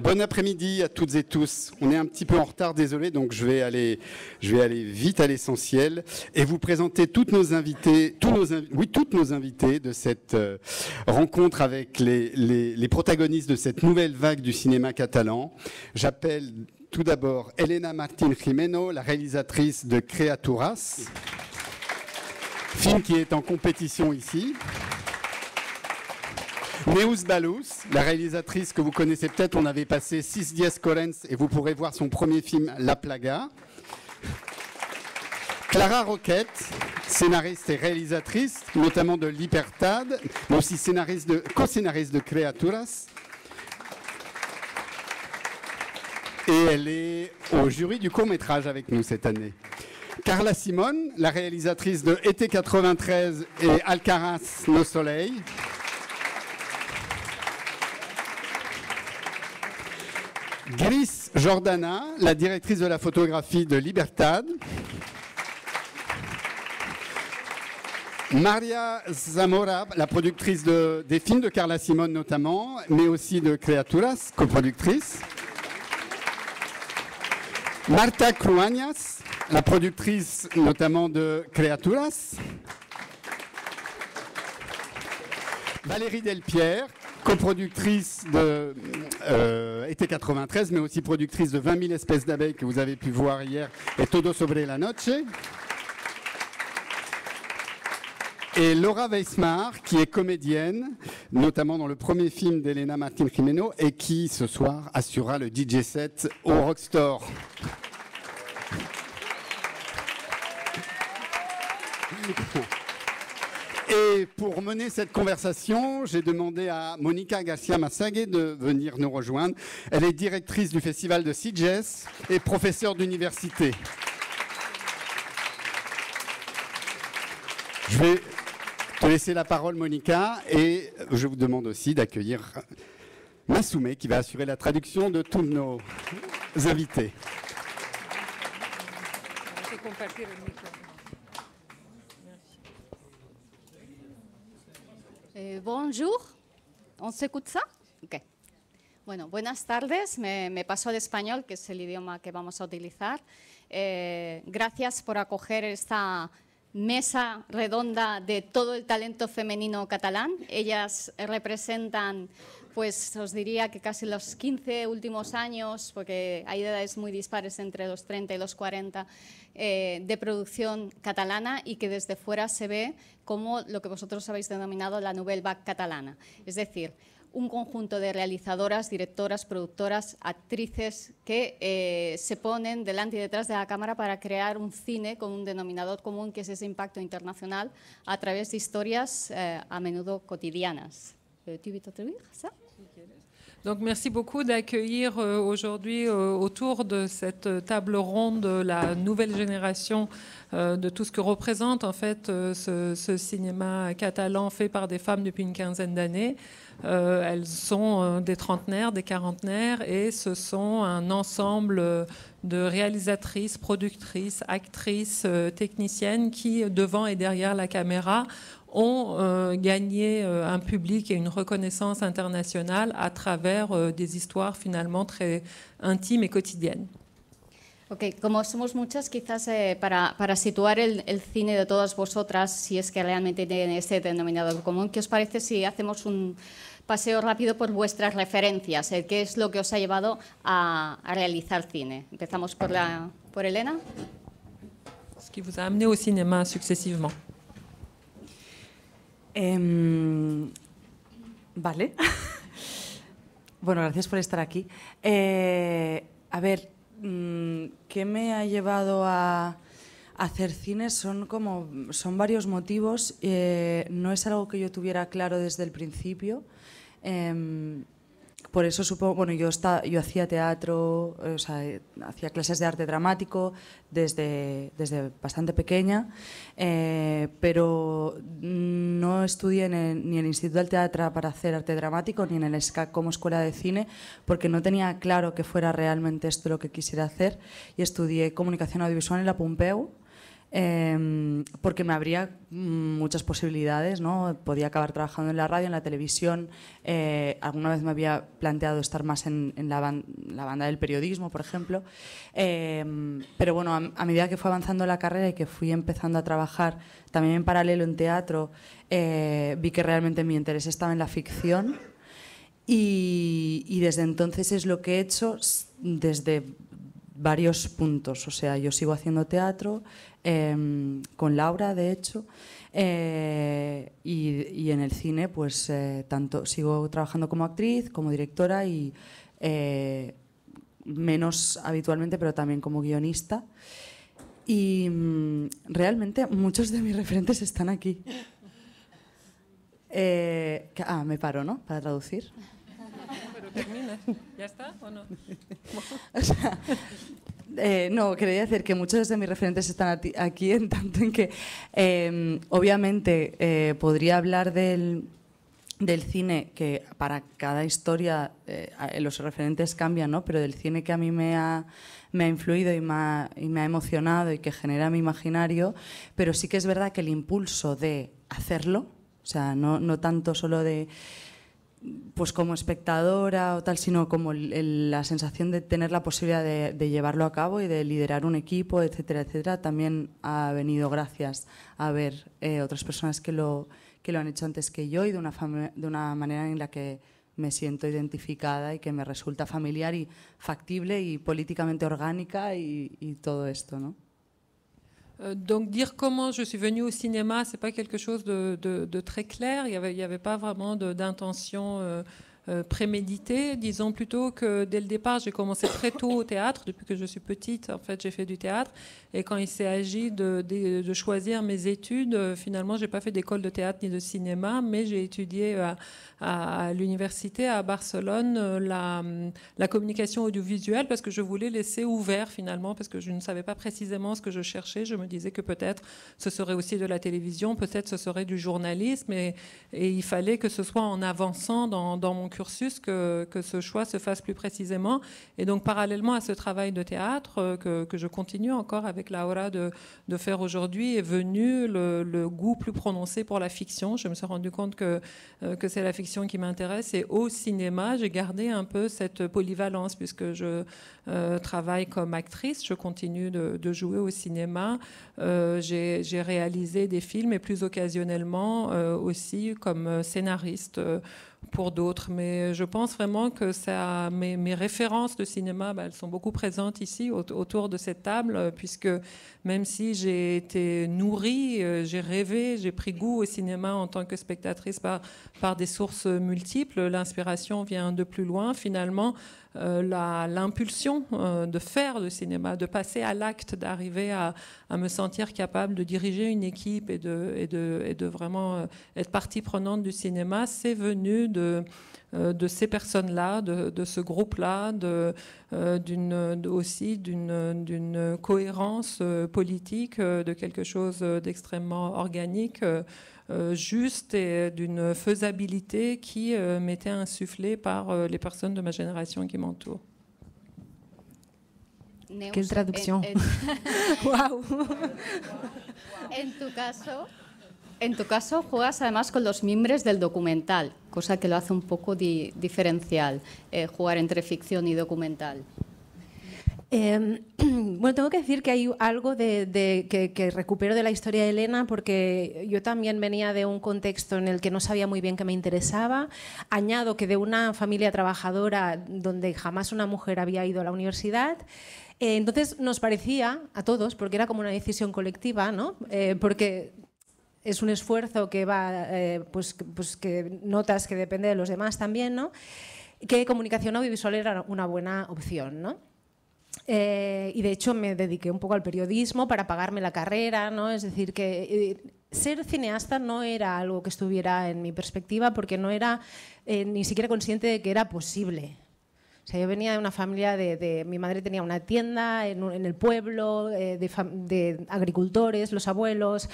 Bon après-midi à toutes et tous. On est un petit peu en retard, désolé, donc je vais aller vite à l'essentiel et vous présenter toutes nos invités de cette rencontre avec les protagonistes de cette nouvelle vague du cinéma catalan. J'appelle tout d'abord Elena Martín Gimeno, la réalisatrice de Criaturas, film qui est en compétition ici. Neus Balús, la réalisatrice que vous connaissez peut-être, on avait passé 6 dies corrents et vous pourrez voir son premier film La Plaga. Clara Roquette, scénariste et réalisatrice, notamment de Libertad, mais aussi co-scénariste de Criaturas. Et elle est au jury du court-métrage avec nous cette année. Carla Simón, la réalisatrice de Été 93 et Alcaraz No Soleil. Gris Jordana, la directrice de la photographie de Libertad. Maria Zamora, la productrice des films de Carla Simón notamment, mais aussi de Criaturas, coproductrice. Marta Cruañas, la productrice notamment de Criaturas. Valérie Delpierre, coproductrice de Été 93, mais aussi productrice de 20 000 espèces d'abeilles que vous avez pu voir hier, et Todo sobre la noche. Et Laura Weismar, qui est comédienne, notamment dans le premier film d'Elena Martín Gimeno, et qui, ce soir, assurera le DJ set au Rockstore. Et pour mener cette conversation, j'ai demandé à Mónica García Massagué de venir nous rejoindre. Elle est directrice du festival de Sitges et professeure d'université. Je vais te laisser la parole, Mónica, et je vous demande aussi d'accueillir Massoumé qui va assurer la traduction de tous nos invités. Bonjour, ¿on se escucha? Okay. Bueno, buenas tardes, me paso al español, que es el idioma que vamos a utilizar. Gracias por acoger esta mesa redonda de todo el talento femenino catalán. Ellas representan, pues os diría que casi los 15 últimos años, porque hay edades muy dispares entre los 30 y los 40, de producción catalana y que desde fuera se ve como lo que vosotros habéis denominado la Nouvelle Vague catalana. Es decir, un conjunto de realizadoras, directoras, productoras, actrices que se ponen delante y detrás de la cámara para crear un cine con un denominador común que es ese impacto internacional a través de historias a menudo cotidianas. Tu veux t'introduire ça? Donc, merci beaucoup d'accueillir aujourd'hui autour de cette table ronde la nouvelle génération de tout ce que représente en fait ce cinéma catalan fait par des femmes depuis une quinzaine d'années. Elles sont des trentenaires, des quarantenaires et ce sont un ensemble de réalisatrices, productrices, actrices, techniciennes qui, devant et derrière la caméra, ont gagné un public et une reconnaissance internationale à travers des histoires finalement très intimes et quotidiennes. Ok, como somos muchas, quizás para situar el cine de todas vosotras, si es que realmente tienen ese denominador común, ¿qué os parece si hacemos un paseo rápido por vuestras referencias? ¿Qué es lo que os ha llevado a realizar cine? Empezamos por Elena. Ce qui vous a amené au cinéma successivement. Vale. Bueno, gracias por estar aquí. A ver, ¿qué me ha llevado a hacer cine? Son varios motivos. No es algo que yo tuviera claro desde el principio. Por eso supongo, bueno, yo hacía teatro, o sea, hacía clases de arte dramático desde bastante pequeña, pero no estudié ni en el Instituto del Teatro para hacer arte dramático ni en el SCAC como escuela de cine, porque no tenía claro que fuera realmente esto lo que quisiera hacer, y estudié comunicación audiovisual en la Pompeu. porque me abría muchas posibilidades, ¿no? Podía acabar trabajando en la radio, en la televisión. Alguna vez me había planteado estar más en la banda del periodismo, por ejemplo. Pero bueno, a medida que fue avanzando la carrera y que fui empezando a trabajar también en paralelo en teatro, vi que realmente mi interés estaba en la ficción. Y desde entonces es lo que he hecho desde varios puntos. O sea, yo sigo haciendo teatro, con Laura, de hecho, y en el cine, pues tanto sigo trabajando como actriz, como directora y menos habitualmente, pero también como guionista. Y realmente muchos de mis referentes están aquí. Me paro, ¿no? Para traducir. Pero termina. ¿Ya está o no? O sea, no, quería decir que muchos de mis referentes están aquí, en tanto en que obviamente podría hablar del cine, que para cada historia los referentes cambian, ¿no? Pero del cine que a mí me ha influido y me ha emocionado y que genera mi imaginario, pero sí que es verdad que el impulso de hacerlo, o sea, no tanto solo de pues como espectadora o tal, sino como la sensación de tener la posibilidad de llevarlo a cabo y de liderar un equipo, etcétera, etcétera, también ha venido gracias a ver otras personas que lo han hecho antes que yo y de una manera en la que me siento identificada y que me resulta familiar y factible y políticamente orgánica y todo esto, ¿no? Donc dire comment je suis venue au cinéma, c'est pas quelque chose de très clair. Il y avait pas vraiment d'intention préméditée. Disons plutôt que dès le départ, j'ai commencé très tôt au théâtre. Depuis que je suis petite, en fait, j'ai fait du théâtre. Et quand il s'est agi de choisir mes études, finalement, j'ai pas fait d'école de théâtre ni de cinéma, mais j'ai étudié à l'université à Barcelone la communication audiovisuelle parce que je voulais laisser ouvert finalement, parce que je ne savais pas précisément ce que je cherchais. Je me disais que peut-être ce serait aussi de la télévision, peut-être ce serait du journalisme, et il fallait que ce soit en avançant dans mon cursus que ce choix se fasse plus précisément. Et donc parallèlement à ce travail de théâtre que je continue encore avec Laura de faire aujourd'hui, est venu le goût plus prononcé pour la fiction. Je me suis rendu compte que c'est la fiction qui m'intéresse, et au cinéma j'ai gardé un peu cette polyvalence puisque je travaille comme actrice, je continue de jouer au cinéma, j'ai réalisé des films et plus occasionnellement aussi comme scénariste pour d'autres, mais je pense vraiment que mes références de cinéma, elles sont beaucoup présentes ici autour de cette table, puisque même si j'ai été nourrie, j'ai rêvé, j'ai pris goût au cinéma en tant que spectatrice par des sources multiples, l'inspiration vient de plus loin finalement. L'impulsion de faire du cinéma, de passer à l'acte, d'arriver à me sentir capable de diriger une équipe et de vraiment être partie prenante du cinéma, c'est venu de ces personnes-là, de ce groupe-là, aussi d'une cohérence politique, de quelque chose d'extrêmement organique, juste, et d'une faisabilité qui m'était insufflée par les personnes de ma génération qui m'entourent. Quelle traduction. Wow. En tu caso juegas además con los mimbres del documental, cosa que lo hace un poco diferencial, jugar entre ficción y documental. Bueno, tengo que decir que hay algo que recupero de la historia de Elena, porque yo también venía de un contexto en el que no sabía muy bien qué me interesaba. Añado que de una familia trabajadora donde jamás una mujer había ido a la universidad. Entonces nos parecía a todos, porque era como una decisión colectiva, ¿no? Porque es un esfuerzo que va, pues que notas que depende de los demás también, ¿no? Que comunicación audiovisual era una buena opción, ¿no? Y de hecho me dediqué un poco al periodismo para pagarme la carrera, ¿no? Es decir, que ser cineasta no era algo que estuviera en mi perspectiva, porque no era ni siquiera consciente de que era posible. O sea, yo venía de una familia mi madre tenía una tienda en el pueblo, de agricultores, los abuelos.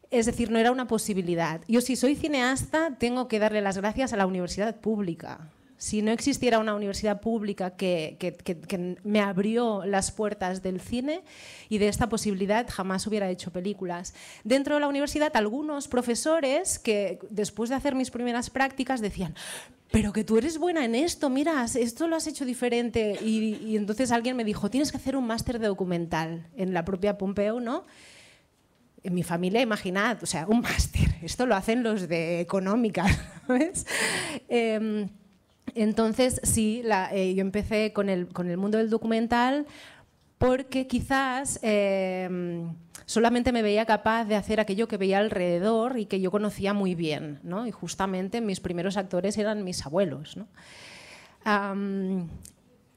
Es decir, no era una posibilidad. Yo, si soy cineasta, tengo que darle las gracias a la universidad pública. Si no existiera una universidad pública que me abrió las puertas del cine y de esta posibilidad, jamás hubiera hecho películas. Dentro de la universidad, algunos profesores que después de hacer mis primeras prácticas decían: pero que tú eres buena en esto, mira, esto lo has hecho diferente. Y entonces alguien me dijo: tienes que hacer un máster de documental en la propia Pompeu, ¿no? En mi familia, imaginad, o sea, un máster, esto lo hacen los de económica, ¿sabes? Entonces, sí, yo empecé con el mundo del documental porque quizás solamente me veía capaz de hacer aquello que veía alrededor y que yo conocía muy bien, ¿no? Y justamente mis primeros actores eran mis abuelos, ¿no?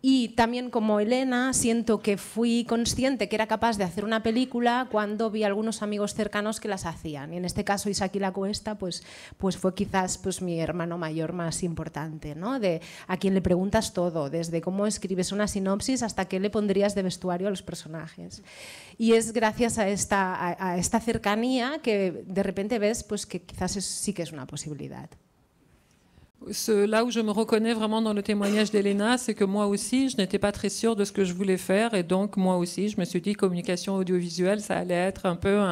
Y también, como Elena, siento que fui consciente que era capaz de hacer una película cuando vi a algunos amigos cercanos que las hacían. Y en este caso, Isaki Lacuesta, pues fue quizás mi hermano mayor más importante, ¿no? A quien le preguntas todo, desde cómo escribes una sinopsis hasta qué le pondrías de vestuario a los personajes. Y es gracias a esta cercanía que de repente ves pues, que quizás sí que es una posibilidad. Là où je me reconnais vraiment dans le témoignage d'Elena, c'est que moi aussi, je n'étais pas très sûre de ce que je voulais faire. Et donc, moi aussi, je me suis dit communication audiovisuelle, ça allait être un peu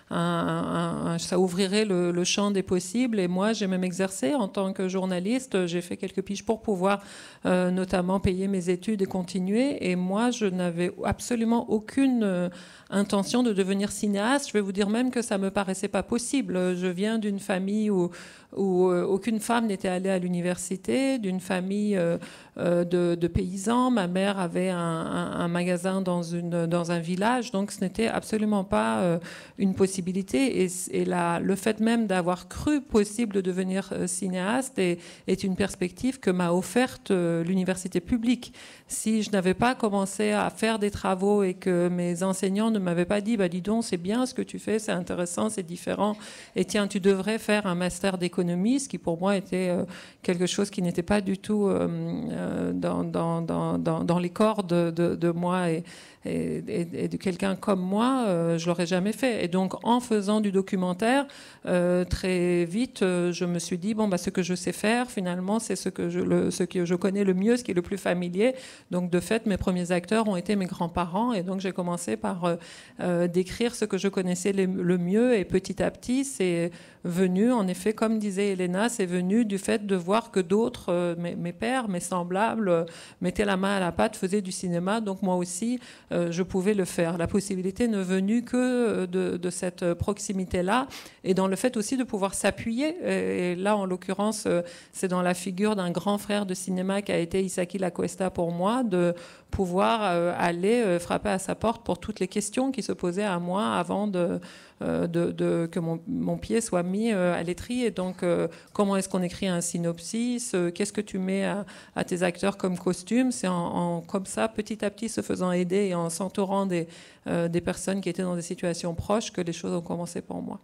ça ouvrirait le champ des possibles. Et moi, j'ai même exercé en tant que journaliste. J'ai fait quelques piges pour pouvoir notamment payer mes études et continuer. Et moi, je n'avais absolument aucune intention de devenir cinéaste. Je vais vous dire même que ça ne me paraissait pas possible. Je viens d'une famille où aucune femme n'était allée à l'université, d'une famille de paysans. Ma mère avait un magasin dans un village, donc ce n'était absolument pas une possibilité. Et le fait même d'avoir cru possible de devenir cinéaste est une perspective que m'a offerte l'université publique. Si je n'avais pas commencé à faire des travaux et que mes enseignants ne m'avaient pas dit bah, « dis donc, c'est bien ce que tu fais, c'est intéressant, c'est différent, et tiens, tu devrais faire un master d'économie », ce qui pour moi était quelque chose qui n'était pas du tout dans les cordes de moi et de quelqu'un comme moi, je ne l'aurais jamais fait. Et donc, en faisant du documentaire, très vite, je me suis dit, bon, bah, ce que je sais faire, finalement, c'est ce que je connais le mieux, ce qui est le plus familier. Donc, de fait, mes premiers acteurs ont été mes grands-parents. Et donc, j'ai commencé par décrire ce que je connaissais le mieux. Et petit à petit, c'est venu, en effet, comme disait Elena, c'est venu du fait de voir que d'autres, mes pères, mes semblables, mettaient la main à la pâte, faisaient du cinéma. Donc, moi aussi, je pouvais le faire. La possibilité ne venue que de cette proximité-là et dans le fait aussi de pouvoir s'appuyer. Et là, en l'occurrence, c'est dans la figure d'un grand frère de cinéma qui a été Isaki Lacuesta pour moi, de pouvoir aller frapper à sa porte pour toutes les questions qui se posaient à moi avant que mon pied soit mis à l'étrier. Donc, comment est-ce qu'on écrit un synopsis? Qu'est-ce que tu mets à tes acteurs comme costume? C'est comme ça, petit à petit, se faisant aider et en s'entourant des personnes qui étaient dans des situations proches, que les choses ont commencé pour moi.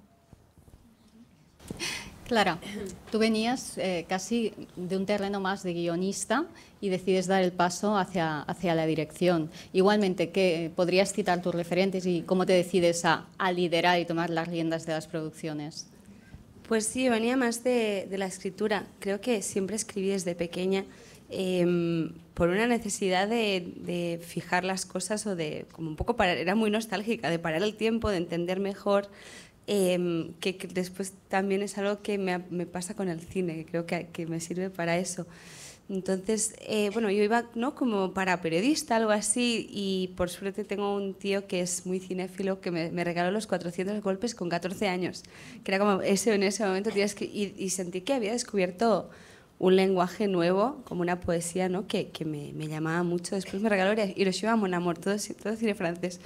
Clara, tú venías casi de un terreno más de guionista y decides dar el paso hacia la dirección. Igualmente, ¿podrías citar tus referentes y cómo te decides a liderar y tomar las riendas de las producciones? Pues sí, venía más de la escritura. Creo que siempre escribí desde pequeña por una necesidad de fijar las cosas o de, como un poco era muy nostálgica, de parar el tiempo, de entender mejor. Que después también es algo que me pasa con el cine, que creo que me sirve para eso. Entonces, bueno, yo iba, ¿no?, como para periodista, algo así, y por suerte tengo un tío que es muy cinéfilo que me regaló Los 400 golpes con 14 años, que era como en ese momento tienes que, y sentí que había descubierto un lenguaje nuevo, como una poesía, ¿no?, que me llamaba mucho. Después me regaló Hiroshima Mon Amour, todo cine francés.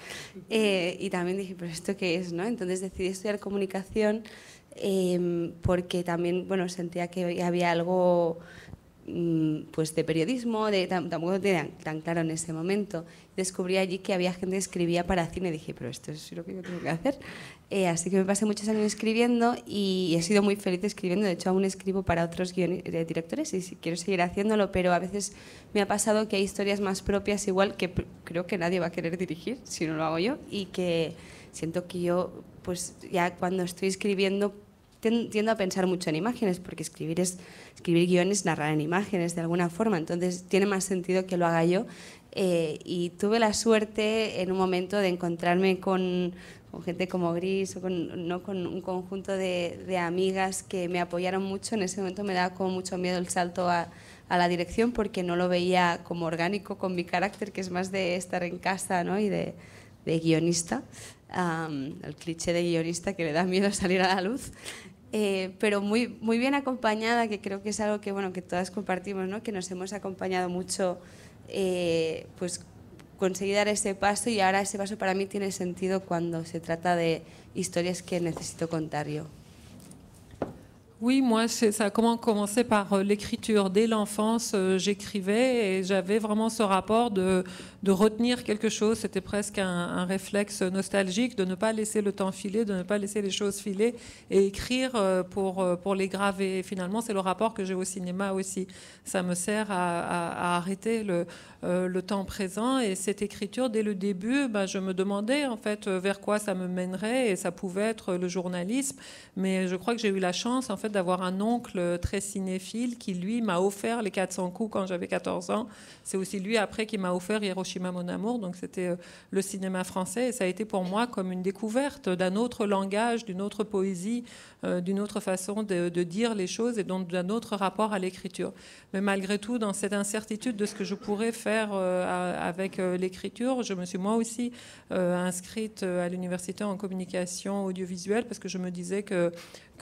Y también dije, ¿pero esto qué es?, ¿no? Entonces decidí estudiar comunicación porque también, bueno, sentía que había algo pues de periodismo, tampoco lo tenía tan claro en ese momento. Descubrí allí que había gente que escribía para cine. Dije, pero esto es lo que yo tengo que hacer. Así que me pasé muchos años escribiendo y he sido muy feliz escribiendo. De hecho, aún escribo para otros directores y quiero seguir haciéndolo, pero a veces me ha pasado que hay historias más propias igual que creo que nadie va a querer dirigir si no lo hago yo, y que siento que yo, pues ya cuando estoy escribiendo, tiendo a pensar mucho en imágenes, porque escribir guiones, narrar en imágenes de alguna forma, entonces tiene más sentido que lo haga yo. Y tuve la suerte en un momento de encontrarme con gente como Gris o con un conjunto de amigas que me apoyaron mucho. En ese momento me daba como mucho miedo el salto a la dirección porque no lo veía como orgánico con mi carácter, que es más de estar en casa, ¿no? Y de guionista, el cliché de guionista que le da miedo salir a la luz. Pero muy bien acompañada, que creo que es algo que, bueno, que todas compartimos, ¿no? Que nos hemos acompañado mucho, pues conseguir dar ese paso, y ahora ese paso para mí tiene sentido cuando se trata de historias que necesito contar yo. Oui, moi, ça a commencé par l'écriture. Dès l'enfance, j'écrivais et j'avais vraiment ce rapport de retenir quelque chose. C'était presque un réflexe nostalgique de ne pas laisser le temps filer, de ne pas laisser les choses filer et écrire pour les graver. Et finalement, c'est le rapport que j'ai au cinéma aussi. Ça me sert à arrêter le temps présent. Et cette écriture, dès le début, je me demandais en fait vers quoi ça me mènerait, et ça pouvait être le journalisme. Mais je crois que j'ai eu la chance en fait d'avoir un oncle très cinéphile qui, lui, m'a offert les 400 coups quand j'avais 14 ans. C'est aussi lui, après, qui m'a offert Hiroshima, mon amour. Donc, c'était le cinéma français. Et ça a été pour moi comme une découverte d'un autre langage, d'une autre poésie, d'une autre façon de dire les choses et donc d'un autre rapport à l'écriture. Mais malgré tout, dans cette incertitude de ce que je pourrais faire avec l'écriture, je me suis moi aussi inscrite à l'université en communication audiovisuelle parce que je me disais que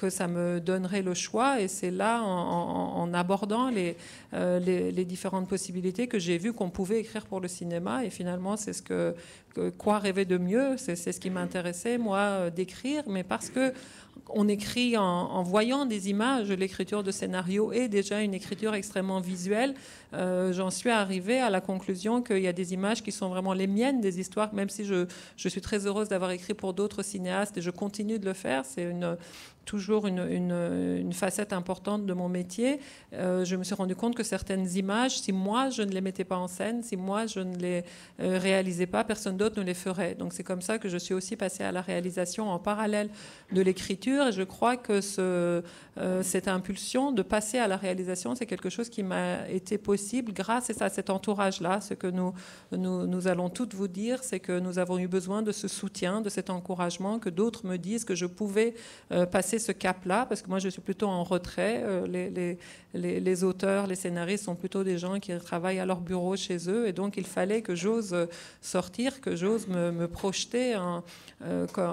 ça me donnerait le choix. Et c'est là, en abordant les différentes possibilités, que j'ai vu qu'on pouvait écrire pour le cinéma. Et finalement, c'est quoi rêver de mieux, c'est ce qui m'intéressait, moi, d'écrire. Mais parce que on écrit en voyant des images, l'écriture de scénario est déjà une écriture extrêmement visuelle. J'en suis arrivée à la conclusion qu'il y a des images qui sont vraiment les miennes, des histoires, même si je suis très heureuse d'avoir écrit pour d'autres cinéastes et je continue de le faire. C'est toujours une facette importante de mon métier. Je me suis rendu compte que certaines images, si moi je ne les mettais pas en scène, si moi je ne les réalisais pas, personne d'autre ne les ferait. Donc c'est comme ça que je suis aussi passée à la réalisation en parallèle de l'écriture. Et je crois que cette impulsion de passer à la réalisation, c'est quelque chose qui m'a été possible grâce à cet entourage-là. Ce que nous allons toutes vous dire, c'est que nous avons eu besoin de ce soutien, de cet encouragement, que d'autres me disent que je pouvais passer ce cap-là, parce que moi je suis plutôt en retrait. Les auteurs, les scénaristes sont plutôt des gens qui travaillent à leur bureau chez eux, et donc il fallait que j'ose sortir, que j'ose me projeter en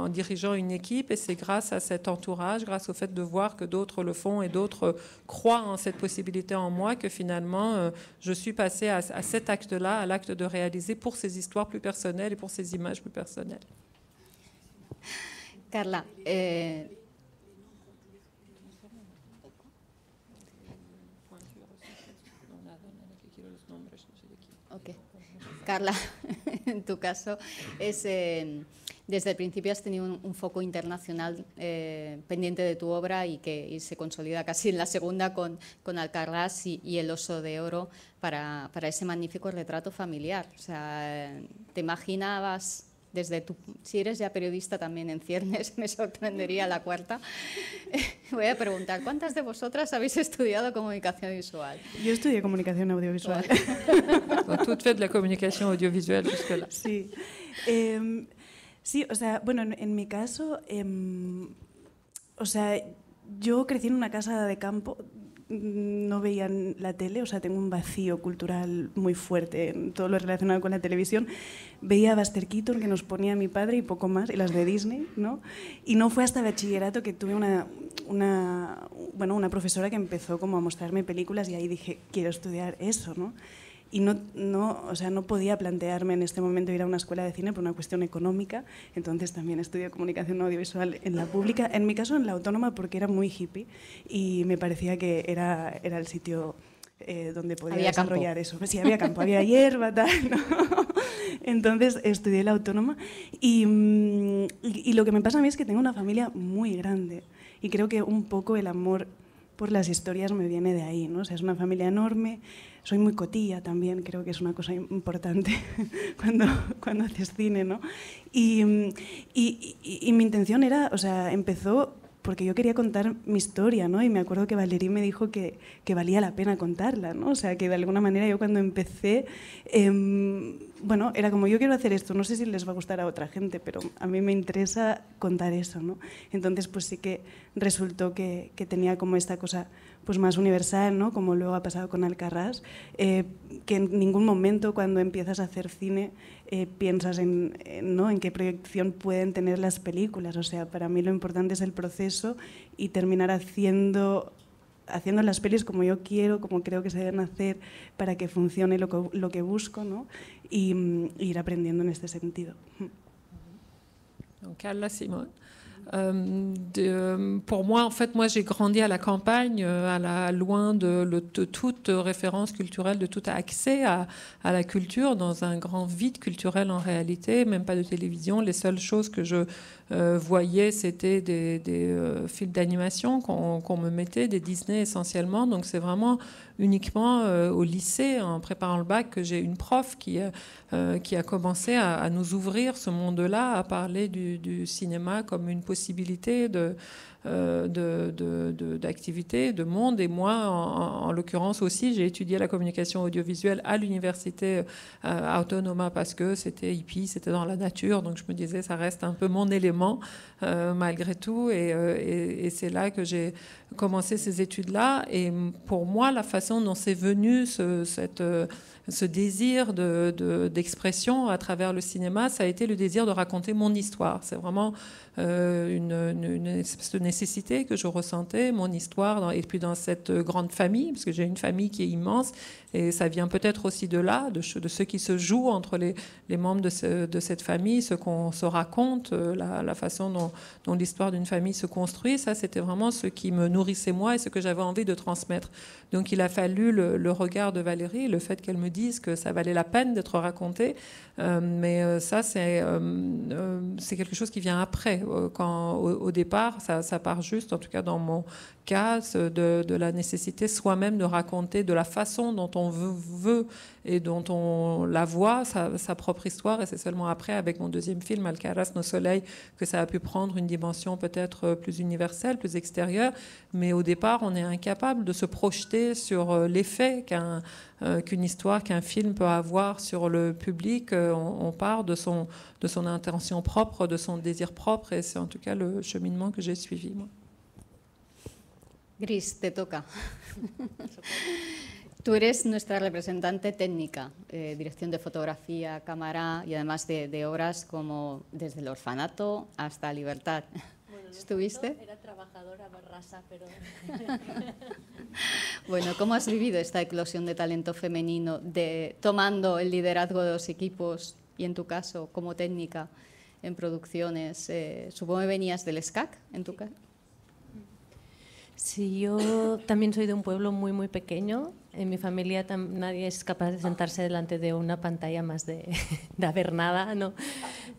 dirigeant une équipe. Et c'est grâce à cet entourage, grâce au fait de voir que d'autres le font et d'autres croient en cette possibilité en moi, que finalement je suis passée à cet acte-là, à l'acte de réaliser pour ces histoires plus personnelles et pour ces images plus personnelles. Carla, okay. Carla, en tu caso desde el principio has tenido un foco internacional pendiente de tu obra y que se consolida casi en la segunda con Alcarrás y el Oso de Oro para ese magnífico retrato familiar. O sea, ¿te imaginabas si eres ya periodista también en ciernes, me sorprendería la cuarta? Voy a preguntar, ¿cuántas de vosotras habéis estudiado comunicación visual? Yo estudié comunicación audiovisual. Tú fais de la comunicación audiovisual jusque-là. Sí. Sí, o sea, bueno, en mi caso, o sea, yo crecí en una casa de campo, no veía la tele, o sea, tengo un vacío cultural muy fuerte en todo lo relacionado con la televisión. Veía a Buster Keaton, que nos ponía mi padre, y poco más, y las de Disney, ¿no? Y no fue hasta bachillerato que tuve una profesora que empezó como a mostrarme películas, y ahí dije, quiero estudiar eso, ¿no? Y o sea, no podía plantearme en este momento ir a una escuela de cine por una cuestión económica, entonces también estudié comunicación audiovisual en la pública, en mi caso en la autónoma porque era muy hippie y me parecía que era el sitio donde podía desarrollar eso. Sí, había campo, había hierba, tal, ¿no? Entonces estudié la autónoma y lo que me pasa a mí es que tengo una familia muy grande y creo que un poco el amor por las historias me viene de ahí, ¿no? O sea, es una familia enorme. Soy muy cotilla también, creo que es una cosa importante cuando haces cine, ¿no? Y mi intención era, o sea, empezó porque yo quería contar mi historia, ¿no? Y me acuerdo que Valérie me dijo que valía la pena contarla, ¿no? O sea, que de alguna manera yo cuando empecé, bueno, era como yo quiero hacer esto, no sé si les va a gustar a otra gente, pero a mí me interesa contar eso, ¿no? Entonces, pues sí que resultó que tenía como esta cosa pues más universal, ¿no? Como luego ha pasado con Alcarràs, que en ningún momento cuando empiezas a hacer cine piensas ¿no? en qué proyección pueden tener las películas. O sea, para mí lo importante es el proceso y terminar haciendo las pelis como yo quiero, como creo que se deben hacer para que funcione lo que busco, ¿no? Y ir aprendiendo en este sentido. Donc, Carla Simone. Pour moi, en fait, moi j'ai grandi à la campagne, loin de toute référence culturelle, de tout accès à la culture, dans un grand vide culturel en réalité, même pas de télévision. Les seules choses que je voyais, c'était des films d'animation qu'on me mettait, des Disney essentiellement. Donc c'est vraiment uniquement au lycée, en préparant le bac, que j'ai une prof qui a commencé à nous ouvrir ce monde-là, à parler du cinéma comme une possibilité d'activité, de monde. Et moi, en l'occurrence aussi, j'ai étudié la communication audiovisuelle à l'université Autonoma parce que c'était hippie, c'était dans la nature. Donc je me disais, ça reste un peu mon élément malgré tout. Et c'est là que j'ai commencé ces études-là. Et pour moi, la façon dont c'est venu ce désir d'expression à travers le cinéma, ça a été le désir de raconter mon histoire. C'est vraiment une espèce de nécessité que je ressentais, mon histoire, et puis dans cette grande famille, parce que j'ai une famille qui est immense, et ça vient peut-être aussi de là, de ce qui se joue entre les membres de cette famille, ce qu'on se raconte, la façon dont l'histoire d'une famille se construit. Ça, c'était vraiment ce qui me nourrissait moi et ce que j'avais envie de transmettre. Donc il a fallu le regard de Valérie, le fait qu'elle me dise que ça valait la peine d'être raconté, mais ça c'est quelque chose qui vient après. Quand au départ, ça part juste, en tout cas dans mon cas, de la nécessité soi-même de raconter de la façon dont on veut et dont on la voit, sa propre histoire. Et c'est seulement après, avec mon deuxième film, Alcarràs, Nos Soleils, que ça a pu prendre une dimension peut-être plus universelle, plus extérieure. Mais au départ, on est incapable de se projeter sur l'effet qu'une histoire, qu'un film peut avoir sur le public. On part de son intention propre, de son désir propre, et c'est en tout cas le cheminement que j'ai suivi, moi. Gris, te toca. Tú eres nuestra representante técnica, dirección de fotografía, cámara y además de obras como Desde el orfanato hasta Libertad. Bueno, ¿Estuviste? Era trabajadora barrasa, pero... Bueno, ¿cómo has vivido esta eclosión de talento femenino, tomando el liderazgo de los equipos y en tu caso como técnica en producciones? Supongo que venías del SCAC, en tu caso. Sí, yo también soy de un pueblo muy, muy pequeño. En mi familia nadie es capaz de sentarse delante de una pantalla más de ver nada, ¿no?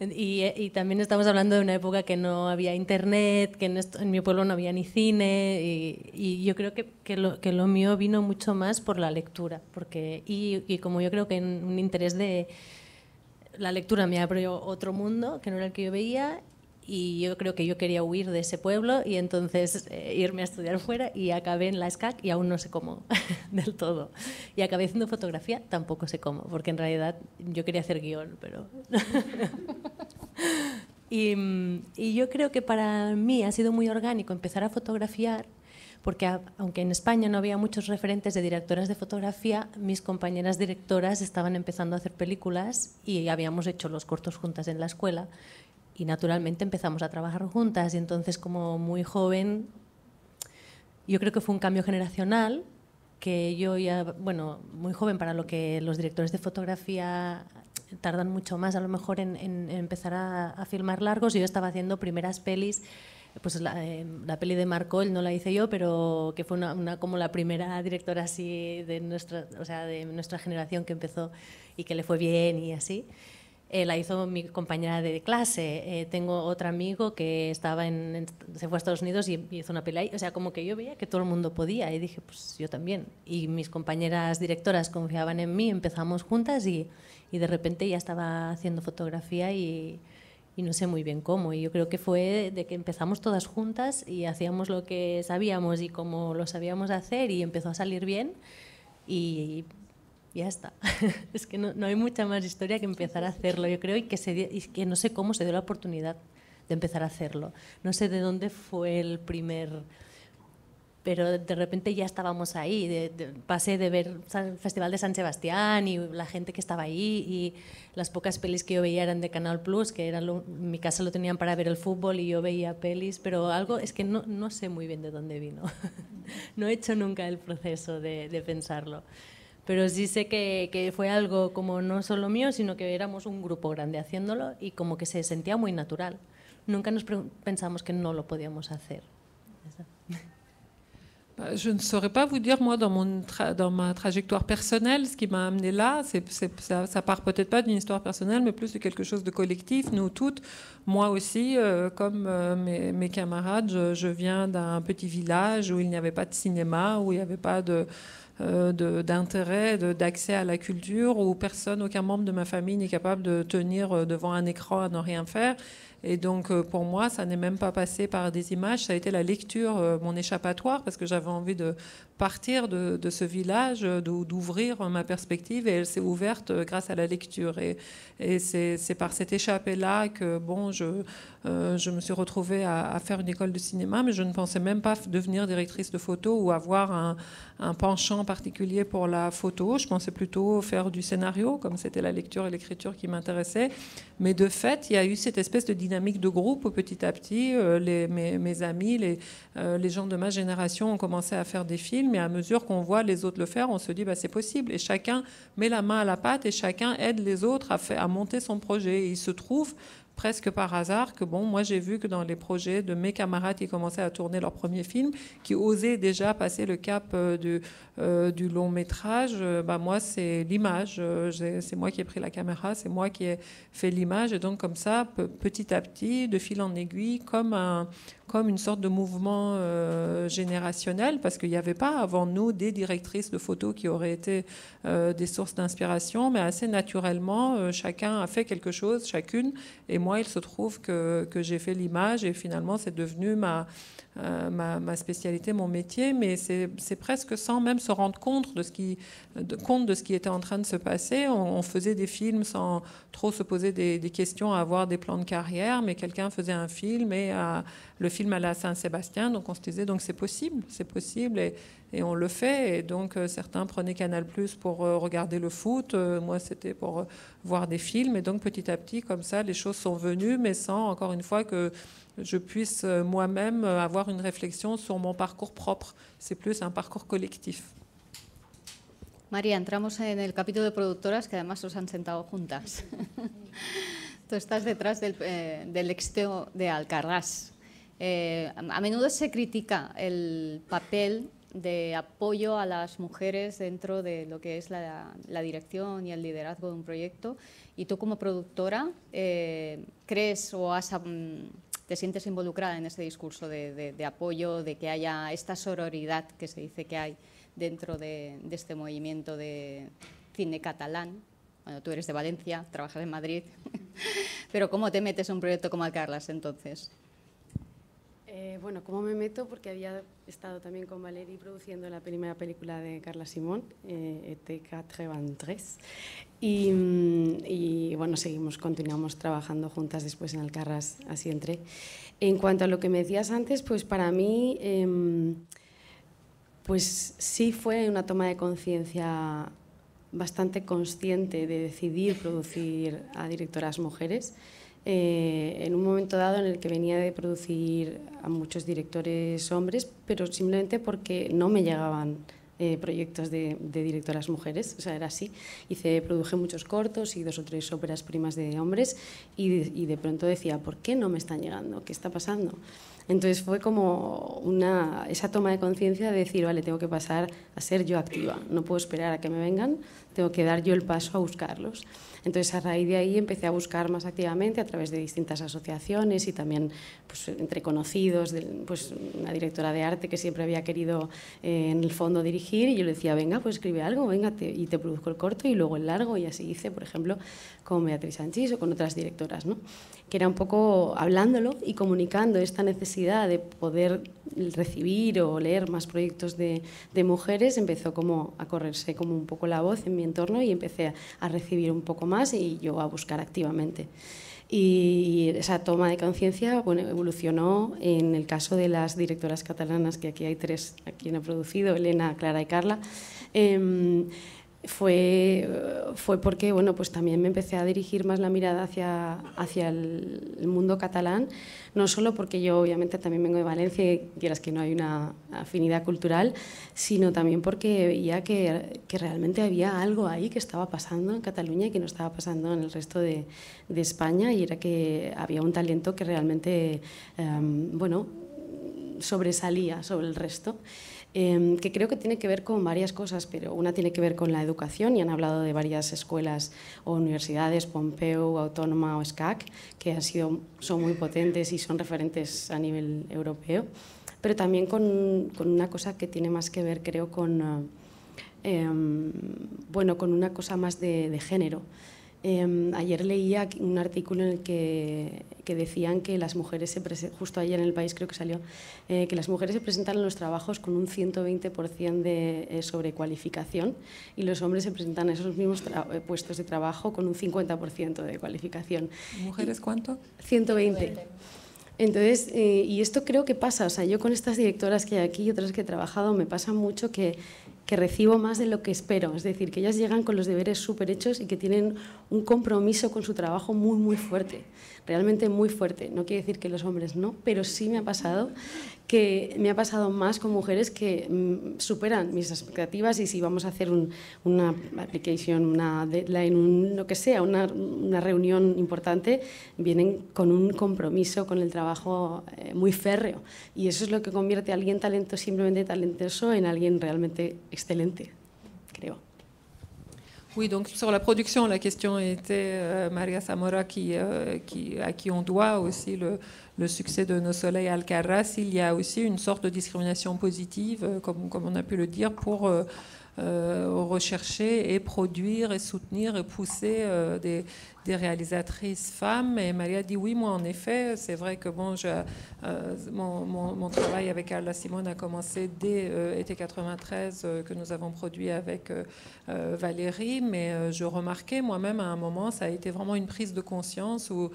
Y también estamos hablando de una época que no había internet, que en mi pueblo no había ni cine, y yo creo que lo mío vino mucho más por la lectura, y como yo creo que en un interés de... La lectura me abrió otro mundo que no era el que yo veía, y yo creo que yo quería huir de ese pueblo y entonces irme a estudiar fuera, y acabé en la SCAC y aún no sé cómo del todo. Y acabé haciendo fotografía, tampoco sé cómo, porque en realidad yo quería hacer guión, pero... y yo creo que para mí ha sido muy orgánico empezar a fotografiar, porque aunque en España no había muchos referentes de directoras de fotografía, mis compañeras directoras estaban empezando a hacer películas y habíamos hecho los cortos juntas en la escuela. Y naturalmente empezamos a trabajar juntas, y entonces como muy joven, yo creo que fue un cambio generacional, que yo ya, bueno, muy joven para lo que los directores de fotografía tardan mucho más a lo mejor en empezar a filmar largos. Yo estaba haciendo primeras pelis, pues la peli de Marcol no la hice yo, pero que fue como la primera directora así de nuestra generación que empezó y que le fue bien y así. La hizo mi compañera de clase. Tengo otro amigo que se fue a Estados Unidos y hizo una peli ahí. O sea, como que yo veía que todo el mundo podía y dije, pues yo también. Y mis compañeras directoras confiaban en mí, empezamos juntas y de repente ya estaba haciendo fotografía y y no sé muy bien cómo. Y yo creo que fue de que empezamos todas juntas y hacíamos lo que sabíamos y como lo sabíamos hacer y empezó a salir bien y ya está. Es que no hay mucha más historia que empezar a hacerlo, yo creo, y que no sé cómo se dio la oportunidad de empezar a hacerlo. No sé de dónde fue el primer... Pero de repente ya estábamos ahí, pasé de ver el Festival de San Sebastián y la gente que estaba ahí y las pocas pelis que yo veía eran de Canal Plus, que en mi casa lo tenían para ver el fútbol y yo veía pelis, pero algo es que no sé muy bien de dónde vino. No he hecho nunca el proceso de pensarlo, pero sí sé que fue algo como no solo mío, sino que éramos un grupo grande haciéndolo y como que se sentía muy natural. Nunca pensamos que no lo podíamos hacer. Je ne saurais pas vous dire, moi, dans ma trajectoire personnelle, ce qui m'a amené là, ça part peut-être pas d'une histoire personnelle, mais plus de quelque chose de collectif. Nous toutes, moi aussi, comme mes camarades, je viens d'un petit village où il n'y avait pas de cinéma, où il n'y avait pas d'intérêt, d'accès à la culture, où personne, aucun membre de ma famille n'est capable de tenir devant un écran à ne rien faire. Et donc, pour moi, ça n'est même pas passé par des images, ça a été la lecture, mon échappatoire, parce que j'avais envie de partir de ce village, d'ouvrir ma perspective, et elle s'est ouverte grâce à la lecture. Et c'est par cette échappée-là que, bon, je me suis retrouvée à faire une école de cinéma, mais je ne pensais même pas devenir directrice de photo ou avoir un penchant particulier pour la photo. Je pensais plutôt faire du scénario, comme c'était la lecture et l'écriture qui m'intéressaient. Mais de fait, il y a eu cette espèce de dynamique de groupe où petit à petit, mes amis, les gens de ma génération ont commencé à faire des films, et à mesure qu'on voit les autres le faire, on se dit c'est possible, et chacun met la main à la pâte et chacun aide les autres à monter son projet. Et il se trouve presque par hasard que moi j'ai vu que dans les projets de mes camarades qui commençaient à tourner leur premier film, qui osaient déjà passer le cap du long métrage, moi c'est l'image, c'est moi qui ai pris la caméra, c'est moi qui ai fait l'image, et donc comme ça, petit à petit, de fil en aiguille, comme une sorte de mouvement générationnel, parce qu'il n'y avait pas avant nous des directrices de photos qui auraient été des sources d'inspiration, mais assez naturellement, chacun a fait quelque chose, chacune, et moi il se trouve que j'ai fait l'image, et finalement c'est devenu ma spécialité, mon métier, mais c'est presque sans même se rendre compte de ce qui était en train de se passer. On faisait des films sans trop se poser des questions, à avoir des plans de carrière, mais quelqu'un faisait un film et le film allait à Saint-Sébastien, donc on se disait donc c'est possible et on le fait. Et donc certains prenaient Canal+ pour regarder le foot, moi c'était pour voir des films, et donc petit à petit comme ça les choses sont venues, mais sans encore une fois que je puisse moi-même avoir une réflexion sur mon parcours propre. C'est plus un parcours collectif. María, entramos en el capítulo de productoras que además os han sentado juntas. Tú estás detrás del éxito de Alcarràs. A menudo se critica el papel de apoyo a las mujeres dentro de lo que es la dirección y el liderazgo de un proyecto. Y tú como productora, ¿crees o te sientes involucrada en este discurso de apoyo, de que haya esta sororidad que se dice que hay dentro de este movimiento de cine catalán? Bueno, tú eres de Valencia, trabajas en Madrid, pero ¿cómo te metes en un proyecto como Alcarràs entonces? Bueno, ¿cómo me meto? Porque había estado también con Valérie produciendo la primera película de Carla Simón, Été 93, y bueno, continuamos trabajando juntas después en Alcarràs, así entré. En cuanto a lo que me decías antes, pues para mí, pues sí fue una toma de conciencia bastante consciente de decidir producir a directoras mujeres. En un momento dado en el que venía de producir a muchos directores hombres, pero simplemente porque no me llegaban proyectos de directoras mujeres, o sea, era así. Produje muchos cortos y 2 o 3 óperas primas de hombres y de pronto decía, ¿por qué no me están llegando? ¿Qué está pasando? Entonces fue como esa toma de conciencia de decir, vale, tengo que pasar a ser yo activa, no puedo esperar a que me vengan, tengo que dar yo el paso a buscarlos. Entonces, a raíz de ahí empecé a buscar más activamente a través de distintas asociaciones y también pues, entre conocidos, pues, una directora de arte que siempre había querido en el fondo dirigir, y yo le decía, venga, pues escribe algo, venga, y te produzco el corto y luego el largo, y así hice, por ejemplo, con Beatriz Sanchís o con otras directoras, ¿no? que era un poco hablándolo y comunicando esta necesidad de poder recibir o leer más proyectos de mujeres, empezó como a correrse como un poco la voz en mi entorno y empecé a recibir un poco más y yo a buscar activamente. Y esa toma de conciencia, bueno, evolucionó en el caso de las directoras catalanas, que aquí hay 3 a quien he producido, Elena, Clara y Carla. Fue porque, bueno, pues también me empecé a dirigir más la mirada hacia el mundo catalán, no solo porque yo obviamente también vengo de Valencia y quieras que no hay una afinidad cultural, sino también porque veía que realmente había algo ahí que estaba pasando en Cataluña y que no estaba pasando en el resto de España, y era que había un talento que realmente, bueno, sobresalía sobre el resto. Que creo que tiene que ver con varias cosas, pero una tiene que ver con la educación, y han hablado de varias escuelas o universidades, Pompeu, Autónoma o SCAC, que son muy potentes y son referentes a nivel europeo, pero también con una cosa que tiene más que ver, creo, con una cosa más de género. Ayer leía un artículo en el que decían que las mujeres, justo ayer en El País creo que salió, que las mujeres se presentan en los trabajos con un 120% de sobrecualificación, y los hombres se presentan en esos mismos puestos de trabajo con un 50% de cualificación. ¿Mujeres cuánto? 120. Entonces, y esto creo que pasa, o sea, yo con estas directoras que hay aquí y otras que he trabajado, me pasa mucho que recibo más de lo que espero, es decir, que ellas llegan con los deberes súper hechos y que tienen un compromiso con su trabajo muy, muy fuerte, realmente muy fuerte. No quiere decir que los hombres no, pero sí me ha pasado más con mujeres que superan mis expectativas, y si vamos a hacer una application, una deadline, lo que sea, una reunión importante, vienen con un compromiso con el trabajo muy férreo, y eso es lo que convierte a alguien simplemente talentoso en alguien realmente excelente, creo. Oui, donc sur la production, la question était Maria Zamora, à qui on doit aussi le succès de Nos Soleils Alcarràs. Il y a aussi une sorte de discrimination positive, comme on a pu le dire, pour rechercher et produire et soutenir et pousser des réalisatrices femmes. Et Maria dit oui, moi en effet, c'est vrai que bon, mon travail avec Carla Simone a commencé dès été 93, que nous avons produit avec Valérie, mais je remarquais moi-même à un moment, ça a été vraiment une prise de conscience où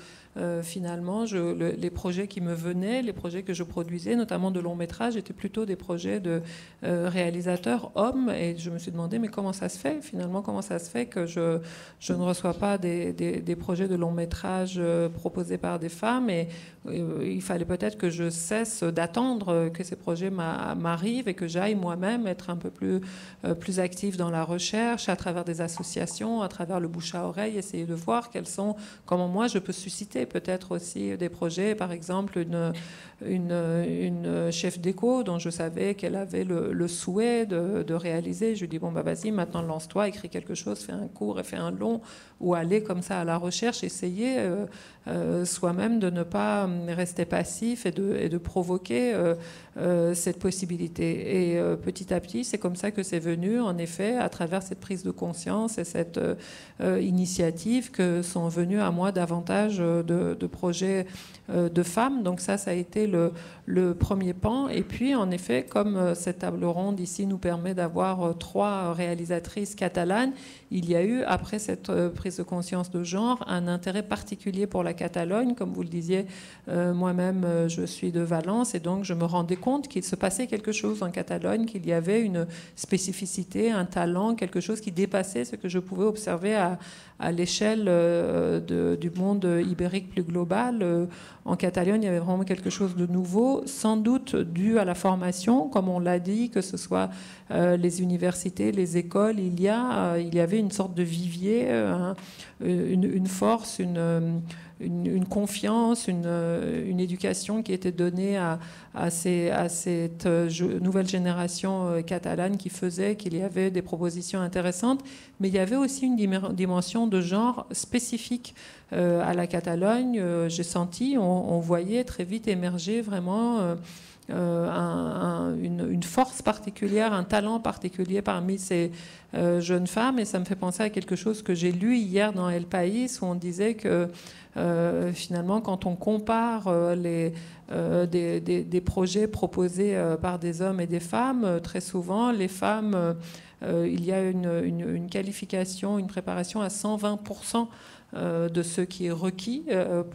finalement les projets qui me venaient, les projets que je produisais, notamment de long métrage, étaient plutôt des projets de réalisateurs hommes, et je me suis demandé mais comment ça se fait finalement, comment ça se fait que je ne reçois pas des projets de long métrage proposés par des femmes, et il fallait peut-être que je cesse d'attendre que ces projets m'arrivent et que j'aille moi-même être un peu plus active dans la recherche à travers des associations, à travers le bouche à oreille, essayer de voir comment moi je peux susciter peut-être aussi des projets. Par exemple, une chef d'éco dont je savais qu'elle avait le souhait de réaliser. Je lui dis bon bah vas-y, maintenant lance-toi, écris quelque chose, fais un court et fais un long, ou aller comme ça à la recherche, essayer soi-même de ne pas rester passif et de provoquer cette possibilité. Et petit à petit, c'est comme ça que c'est venu, en effet, à travers cette prise de conscience et cette initiative, que sont venus à moi davantage de projets de femmes. Donc ça a été le premier pan. Et puis, en effet, comme cette table ronde ici nous permet d'avoir 3 réalisatrices catalanes, il y a eu, après cette prise de conscience de genre, un intérêt particulier pour la Catalogne. Comme vous le disiez, moi-même, je suis de Valence, et donc je me rendais compte qu'il se passait quelque chose en Catalogne, qu'il y avait une spécificité, un talent, quelque chose qui dépassait ce que je pouvais observer à l'échelle du monde ibérique plus global. En Catalogne, il y avait vraiment quelque chose de nouveau, sans doute dû à la formation, comme on l'a dit, que ce soit les universités, les écoles. Il y avait une sorte de vivier, une force, une confiance, une éducation qui était donnée à cette nouvelle génération catalane, qui faisait qu'il y avait des propositions intéressantes, mais il y avait aussi une dimension de genre spécifique à la Catalogne. J'ai senti, on voyait très vite émerger vraiment une force particulière, un talent particulier parmi ces jeunes femmes. Et ça me fait penser à quelque chose que j'ai lu hier dans El País, où on disait que finalement, quand on compare des projets proposés par des hommes et des femmes, très souvent, les femmes, il y a une qualification, une préparation à 120% de ce qui est requis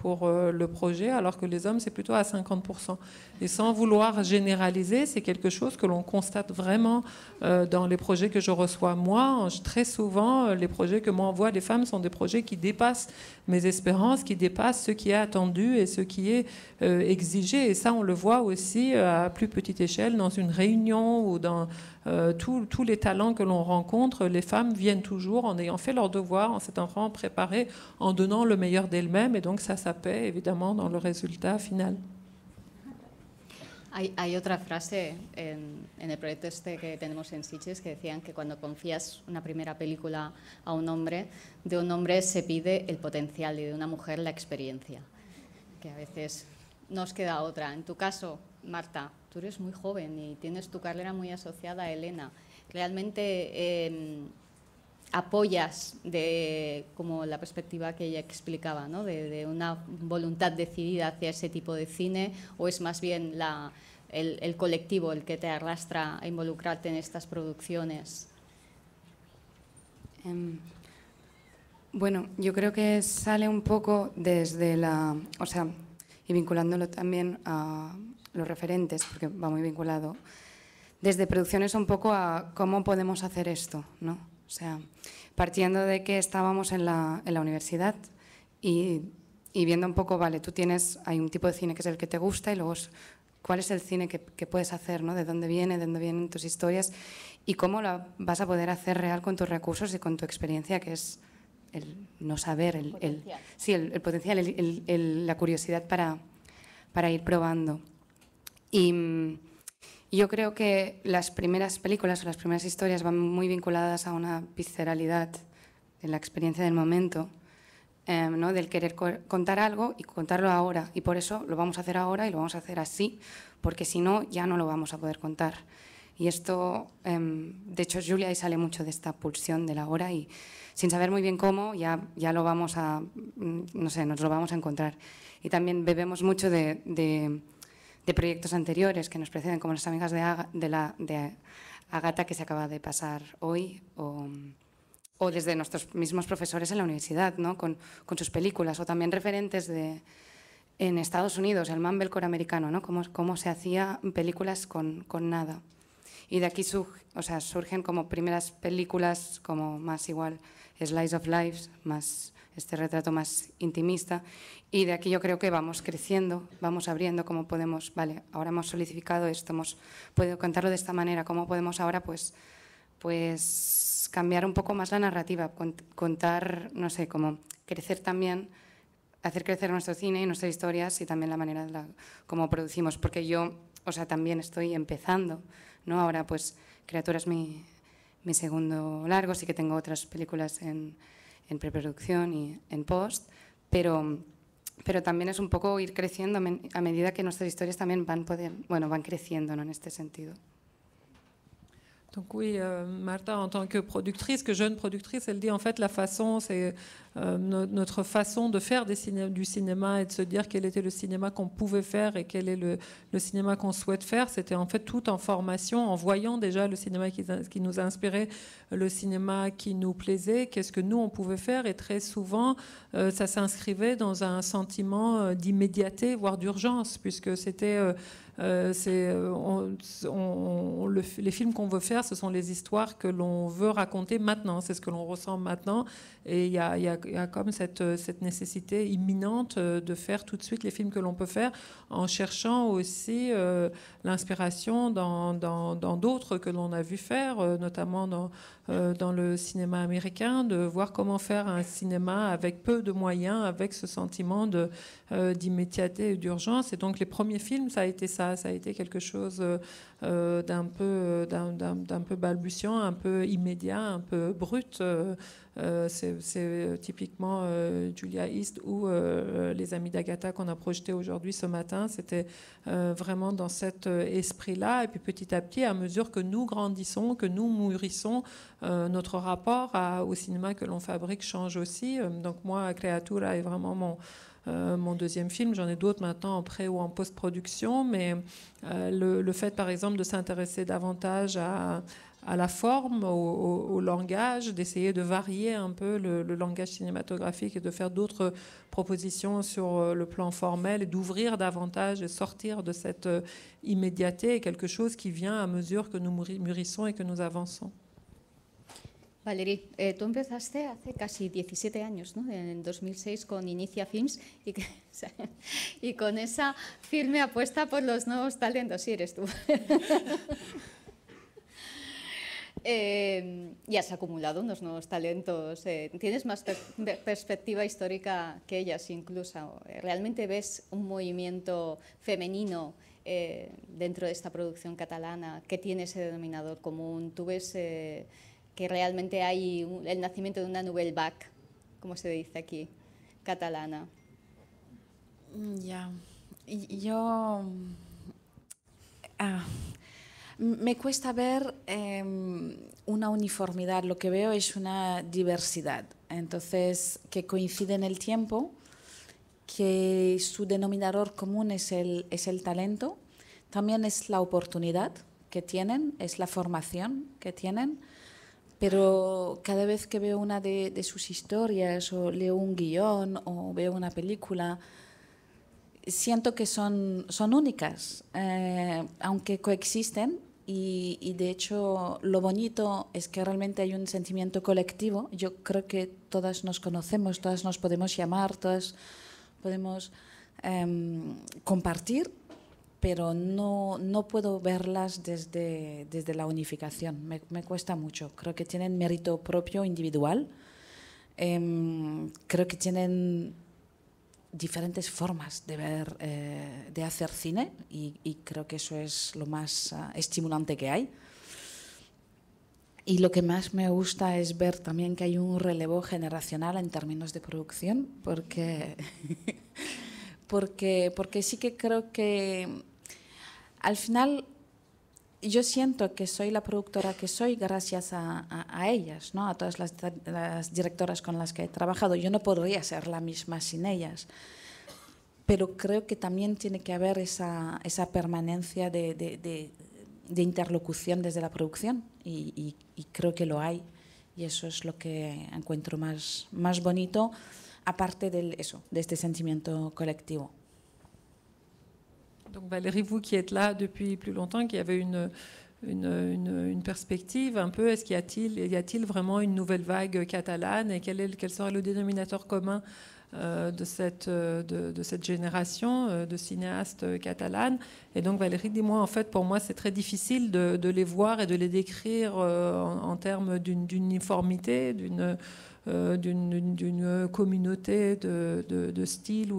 pour le projet, alors que les hommes, c'est plutôt à 50%. Et sans vouloir généraliser, c'est quelque chose que l'on constate vraiment dans les projets que je reçois. Moi, très souvent, les projets que m'envoient les femmes sont des projets qui dépassent mes espérances, qui dépassent ce qui est attendu et ce qui est exigé. Et ça, on le voit aussi à plus petite échelle, dans une réunion ou dans tous les talents que l'on rencontre. Les femmes viennent toujours en ayant fait leur devoir, en s'étant vraiment préparées, en donnant le meilleur d'elles-mêmes. Et donc, ça paie évidemment dans le résultat final. Hay otra frase en el proyecto este que tenemos en Sitges que decían que cuando confías una primera película a un hombre, de un hombre se pide el potencial y de una mujer la experiencia, que a veces nos queda otra. En tu caso, Marta, tú eres muy joven y tienes tu carrera muy asociada a Elena. Realmente apoyas como la perspectiva que ella explicaba, ¿no? de una voluntad decidida hacia ese tipo de cine, o es más bien el colectivo el que te arrastra a involucrarte en estas producciones? Bueno, yo creo que sale un poco desde o sea, y vinculándolo también a los referentes, porque va muy vinculado, desde producciones un poco a cómo podemos hacer esto, ¿no? O sea, partiendo de que estábamos en la universidad y viendo un poco, vale, hay un tipo de cine que es el que te gusta y luego cuál es el cine que puedes hacer, ¿no? De dónde vienen tus historias y cómo la vas a poder hacer real con tus recursos y con tu experiencia, que es el no saber, el potencial, la curiosidad para ir probando. Y yo creo que las primeras películas o las primeras historias van muy vinculadas a una visceralidad en la experiencia del momento, ¿no? Del querer contar algo y contarlo ahora. Y por eso lo vamos a hacer ahora y lo vamos a hacer así, porque si no, ya no lo vamos a poder contar. Y esto, de hecho, Julia ahí sale mucho de esta pulsión de la hora y sin saber muy bien cómo, ya lo vamos a, no sé, nos lo vamos a encontrar. Y también bebemos mucho de proyectos anteriores que nos preceden, como Las amigas de Agatha, que se acaba de pasar hoy, o desde nuestros mismos profesores en la universidad, ¿no? con sus películas, o también referentes en Estados Unidos, el Mumblecore americano, ¿no? Cómo se hacía películas con nada. Y de aquí surgen como primeras películas como más igual Slice of Life, más este retrato más intimista, y de aquí yo creo que vamos creciendo, vamos abriendo cómo podemos, vale, ahora hemos solidificado esto, hemos podido contarlo de esta manera, cómo podemos ahora pues cambiar un poco más la narrativa, contar, no sé, cómo crecer también, hacer crecer nuestro cine y nuestras historias y también la manera cómo producimos, porque yo, también estoy empezando, ¿no? Ahora pues Criatura es mi segundo largo, sí que tengo otras películas en preproducción y en post, pero también es un poco ir creciendo a medida que nuestras historias también van creciendo, ¿no? En este sentido. Donc oui, Marta, en tant que productrice, que jeune productrice, elle dit en fait la façon, c'est notre façon de faire du cinéma et de se dire quel était le cinéma qu'on pouvait faire et quel est le cinéma qu'on souhaite faire. C'était en fait tout en formation, en voyant déjà le cinéma qui nous inspirait, le cinéma qui nous plaisait, qu'est-ce que nous on pouvait faire. Et très souvent, ça s'inscrivait dans un sentiment d'immédiateté, voire d'urgence, puisque c'était... les films qu'on veut faire, ce sont les histoires que l'on veut raconter maintenant, c'est ce que l'on ressent maintenant, et il y a comme cette nécessité imminente de faire tout de suite les films que l'on peut faire, en cherchant aussi l'inspiration dans d'autres que l'on a vu faire, notamment dans le cinéma américain, de voir comment faire un cinéma avec peu de moyens, avec ce sentiment d'immédiateté et d'urgence. Et donc les premiers films, ça a été ça. ça a été quelque chose d'un peu balbutiant, un peu immédiat, un peu brut. C'est typiquement Julia East ou les amis d'Agatha qu'on a projeté aujourd'hui ce matin. C'était vraiment dans cet esprit-là. Et puis petit à petit, à mesure que nous grandissons, que nous mûrissons, notre rapport au cinéma que l'on fabrique change aussi. Donc moi, Creatura est vraiment mon deuxième film. J'en ai d'autres maintenant en pré ou en post-production, mais le fait, par exemple, de s'intéresser davantage à la forme, au langage, d'essayer de varier un peu le langage cinématographique et de faire d'autres propositions sur le plan formel et d'ouvrir davantage et sortir de cette immédiateté est quelque chose qui vient à mesure que nous mûrissons et que nous avançons. Valerie, tú empezaste hace casi 17 años, ¿no? En 2006 con Inicia Films y con esa firme apuesta por los nuevos talentos. Sí, eres tú. Y has acumulado unos nuevos talentos. Tienes más perspectiva histórica que ellas incluso. ¿Realmente ves un movimiento femenino dentro de esta producción catalana que tiene ese denominador común? ¿Tú ves que realmente hay el nacimiento de una nouvelle vague, como se dice aquí, catalana? Ya, yo me cuesta ver una uniformidad, lo que veo es una diversidad, entonces que coincide en el tiempo, que su denominador común es el talento, también es la oportunidad que tienen, es la formación que tienen. Pero cada vez que veo una de sus historias o leo un guión o veo una película, siento que son únicas, aunque coexisten y de hecho lo bonito es que realmente hay un sentimiento colectivo. Yo creo que todas nos conocemos, todas nos podemos llamar, todas podemos compartir, pero no puedo verlas desde la unificación. Me cuesta mucho. Creo que tienen mérito propio, individual. Creo que tienen diferentes formas de ver, de hacer cine y creo que eso es lo más estimulante que hay. Y lo que más me gusta es ver también que hay un relevo generacional en términos de producción, porque sí que creo que al final yo siento que soy la productora que soy gracias a ellas, ¿no? A todas las directoras con las que he trabajado. Yo no podría ser la misma sin ellas, pero creo que también tiene que haber esa permanencia de interlocución desde la producción y creo que lo hay y eso es lo que encuentro más bonito, aparte de este sentimiento colectivo. Donc Valérie, vous qui êtes là depuis plus longtemps, qui avez une perspective un peu, y a-t-il vraiment une nouvelle vague catalane et quel sera le dénominateur commun de cette génération de cinéastes catalanes? Et donc Valérie, dis-moi, en fait, pour moi, c'est très difficile de les voir et de les décrire en termes d'une uniformité, d'une communauté de style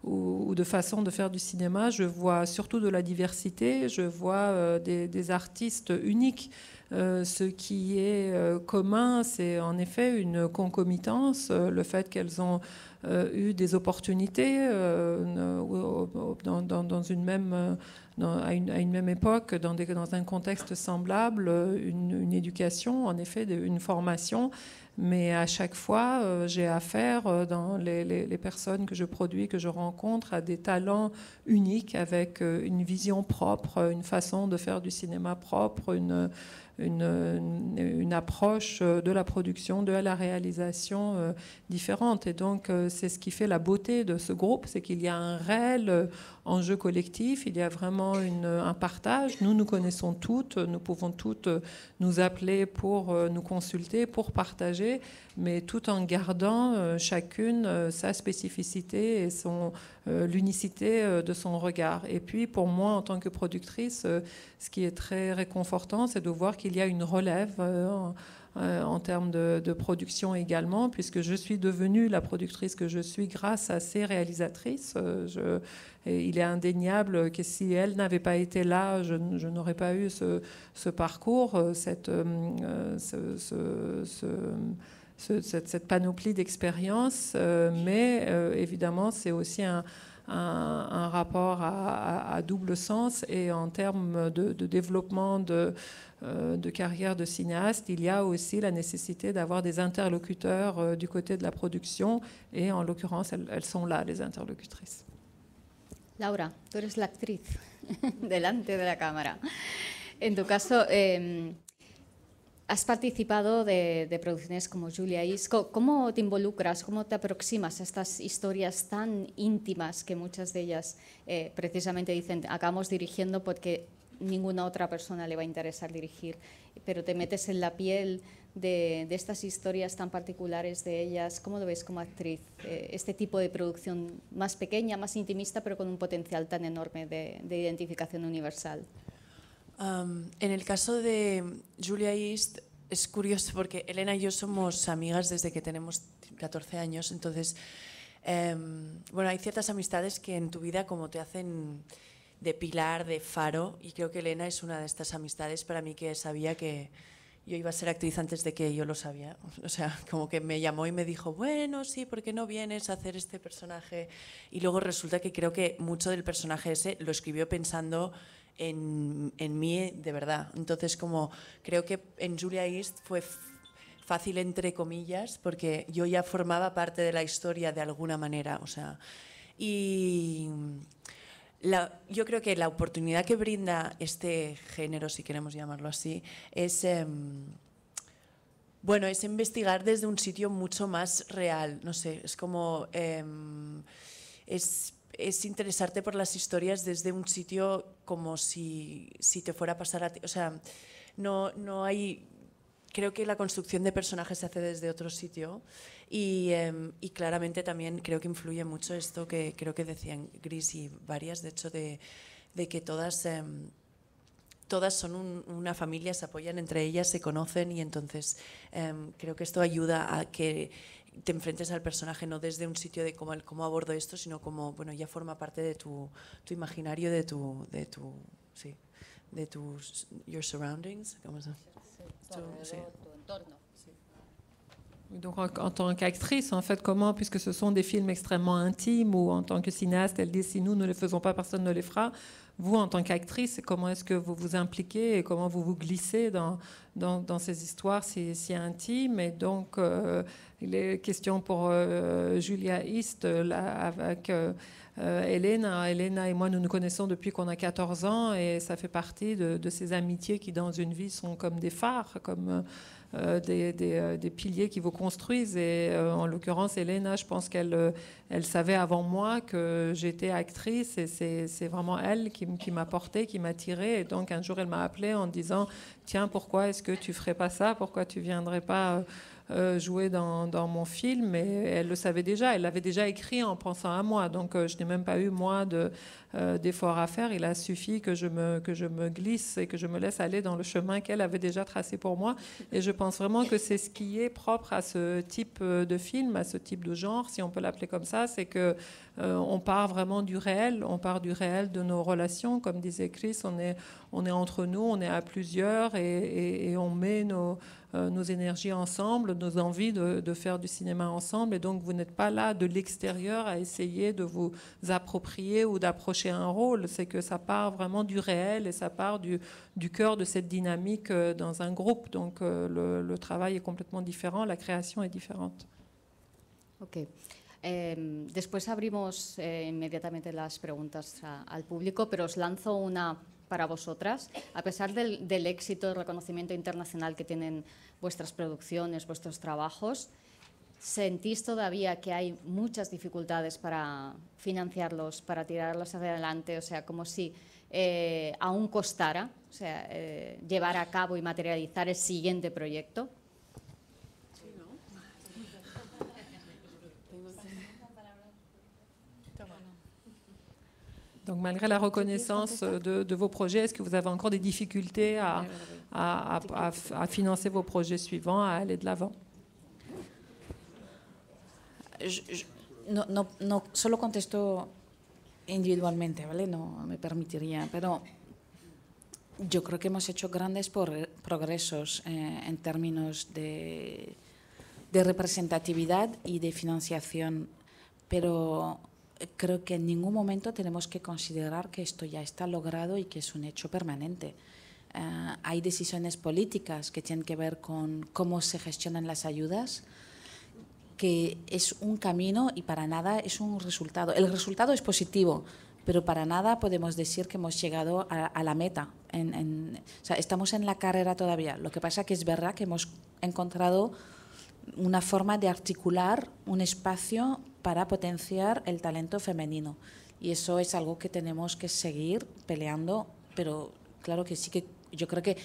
ou de façon de faire du cinéma. Je vois surtout de la diversité, je vois des artistes uniques. Ce qui est commun, c'est en effet une concomitance, le fait qu'elles ont eu des opportunités dans une même, à une même époque, dans un contexte semblable, une éducation, en effet, une formation. Mais à chaque fois, j'ai affaire dans les personnes que je produis, que je rencontre, à des talents uniques, avec une vision propre, une façon de faire du cinéma propre, une approche de la production, de la réalisation différente. Et donc, c'est ce qui fait la beauté de ce groupe, c'est qu'il y a un réel enjeu collectif, il y a vraiment un partage. Nous connaissons toutes, nous pouvons toutes nous appeler pour nous consulter, pour partager, mais tout en gardant chacune sa spécificité et l'unicité de son regard. Et puis, pour moi, en tant que productrice, ce qui est très réconfortant, c'est de voir qu'il y a une relève en termes de production également, puisque je suis devenue la productrice que je suis grâce à ces réalisatrices. Et il est indéniable que si elles n'avaient pas été là, je n'aurais pas eu ce parcours, cette panoplie d'expériences. Mais évidemment, c'est aussi un rapport à double sens, et en termes de développement de carrière de cinéaste, il y a aussi la nécessité d'avoir des interlocuteurs du côté de la production, et en l'occurrence, elles sont là, les interlocutrices. Laura, tú eres la actriz delante de la cámara. En tu caso, has participado de producciones como Julia East. ¿Cómo te involucras, cómo te aproximas a estas historias tan íntimas que muchas de ellas precisamente dicen acabamos dirigiendo porque ninguna otra persona le va a interesar dirigir, pero te metes en la piel de estas historias tan particulares de ellas? ¿Cómo lo ves como actriz? Este tipo de producción más pequeña, más intimista, pero con un potencial tan enorme de identificación universal. En el caso de Julia East es curioso porque Elena y yo somos amigas desde que tenemos 14 años, entonces bueno, hay ciertas amistades que en tu vida como te hacen de pilar, de faro, y creo que Elena es una de estas amistades para mí, que sabía que yo iba a ser actriz antes de que yo lo sabía. O sea, como que me llamó y me dijo, bueno, sí, ¿por qué no vienes a hacer este personaje? Y luego resulta que creo que mucho del personaje ese lo escribió pensando en mí de verdad. Entonces, como creo que en Julia East fue fácil, entre comillas, porque yo ya formaba parte de la historia de alguna manera. O sea, y yo creo que la oportunidad que brinda este género, si queremos llamarlo así, es, bueno, es investigar desde un sitio mucho más real. No sé, es como es interesarte por las historias desde un sitio como si te fuera a pasar a ti. O sea, no hay... Creo que la construcción de personajes se hace desde otro sitio, y claramente también creo que influye mucho esto que creo que decían Gris y varias, de hecho, de que todas son una familia, se apoyan entre ellas, se conocen, y entonces creo que esto ayuda a que te enfrentes al personaje no desde un sitio de cómo abordo esto, sino como, bueno, ya forma parte de tu imaginario, de tus your surroundings, ¿cómo se llama? Tu entorno. Donc, en tant qu'actrice, en fait, comment, puisque ce sont des films extrêmement intimes, où en tant que cinéaste, elle dit si nous ne les faisons pas, personne ne les fera. Vous, en tant qu'actrice, comment est-ce que vous vous impliquez et comment vous vous glissez dans ces histoires si intimes? Et donc, il est question pour Julia East, avec Elena. Elena et moi, nous nous connaissons depuis qu'on a 14 ans, et ça fait partie de ces amitiés qui, dans une vie, sont comme des phares, comme des piliers qui vous construisent. Et en l'occurrence, Elena, je pense qu'elle savait avant moi que j'étais actrice, et c'est vraiment elle qui m'a portée, qui m'a tirée. Et donc un jour, elle m'a appelée en disant « Tiens, pourquoi est-ce que tu ferais pas ça? Pourquoi tu viendrais pas jouer dans mon film ?» Et elle le savait déjà, elle l'avait déjà écrit en pensant à moi. Donc je n'ai même pas eu, moi, d'effort à faire. Il a suffi que je me glisse et que je me laisse aller dans le chemin qu'elle avait déjà tracé pour moi. Et je pense vraiment que c'est ce qui est propre à ce type de film, à ce type de genre, si on peut l'appeler comme ça, c'est que on part vraiment du réel, on part du réel de nos relations. Comme disait Chris, on est entre nous, on est à plusieurs, et on met nos énergies ensemble, nos envies de faire du cinéma ensemble. Et donc, vous n'êtes pas là de l'extérieur à essayer de vous approprier ou d'approcher un rôle. C'est que ça part vraiment du réel, et ça part du cœur de cette dynamique dans un groupe. Donc, le travail est complètement différent, la création est différente. Ok. Después abrimos inmediatamente las preguntas al público, pero os lanzo una para vosotras. A pesar del éxito, el reconocimiento internacional que tienen vuestras producciones, vuestros trabajos, ¿sentís todavía que hay muchas dificultades para financiarlos, para tirarlos hacia adelante? O sea, como si aún costara, o sea, llevar a cabo y materializar el siguiente proyecto. Donc malgré la reconnaissance de vos projets, est-ce que vous avez encore des difficultés à financer vos projets suivants, à aller de l'avant? No, solo contesto individualmente, ¿vale? No me permitiría, pero yo creo que hemos hecho grandes progresos en términos de representatividad y de financiación, pero creo que en ningún momento tenemos que considerar que esto ya está logrado y que es un hecho permanente. Hay decisiones políticas que tienen que ver con cómo se gestionan las ayudas, que es un camino y para nada es un resultado. El resultado es positivo, pero para nada podemos decir que hemos llegado a la meta. O sea, estamos en la carrera todavía. Lo que pasa que es verdad que hemos encontrado una forma de articular un espacio para potenciar el talento femenino. Y eso es algo que tenemos que seguir peleando, pero claro que sí, que yo creo que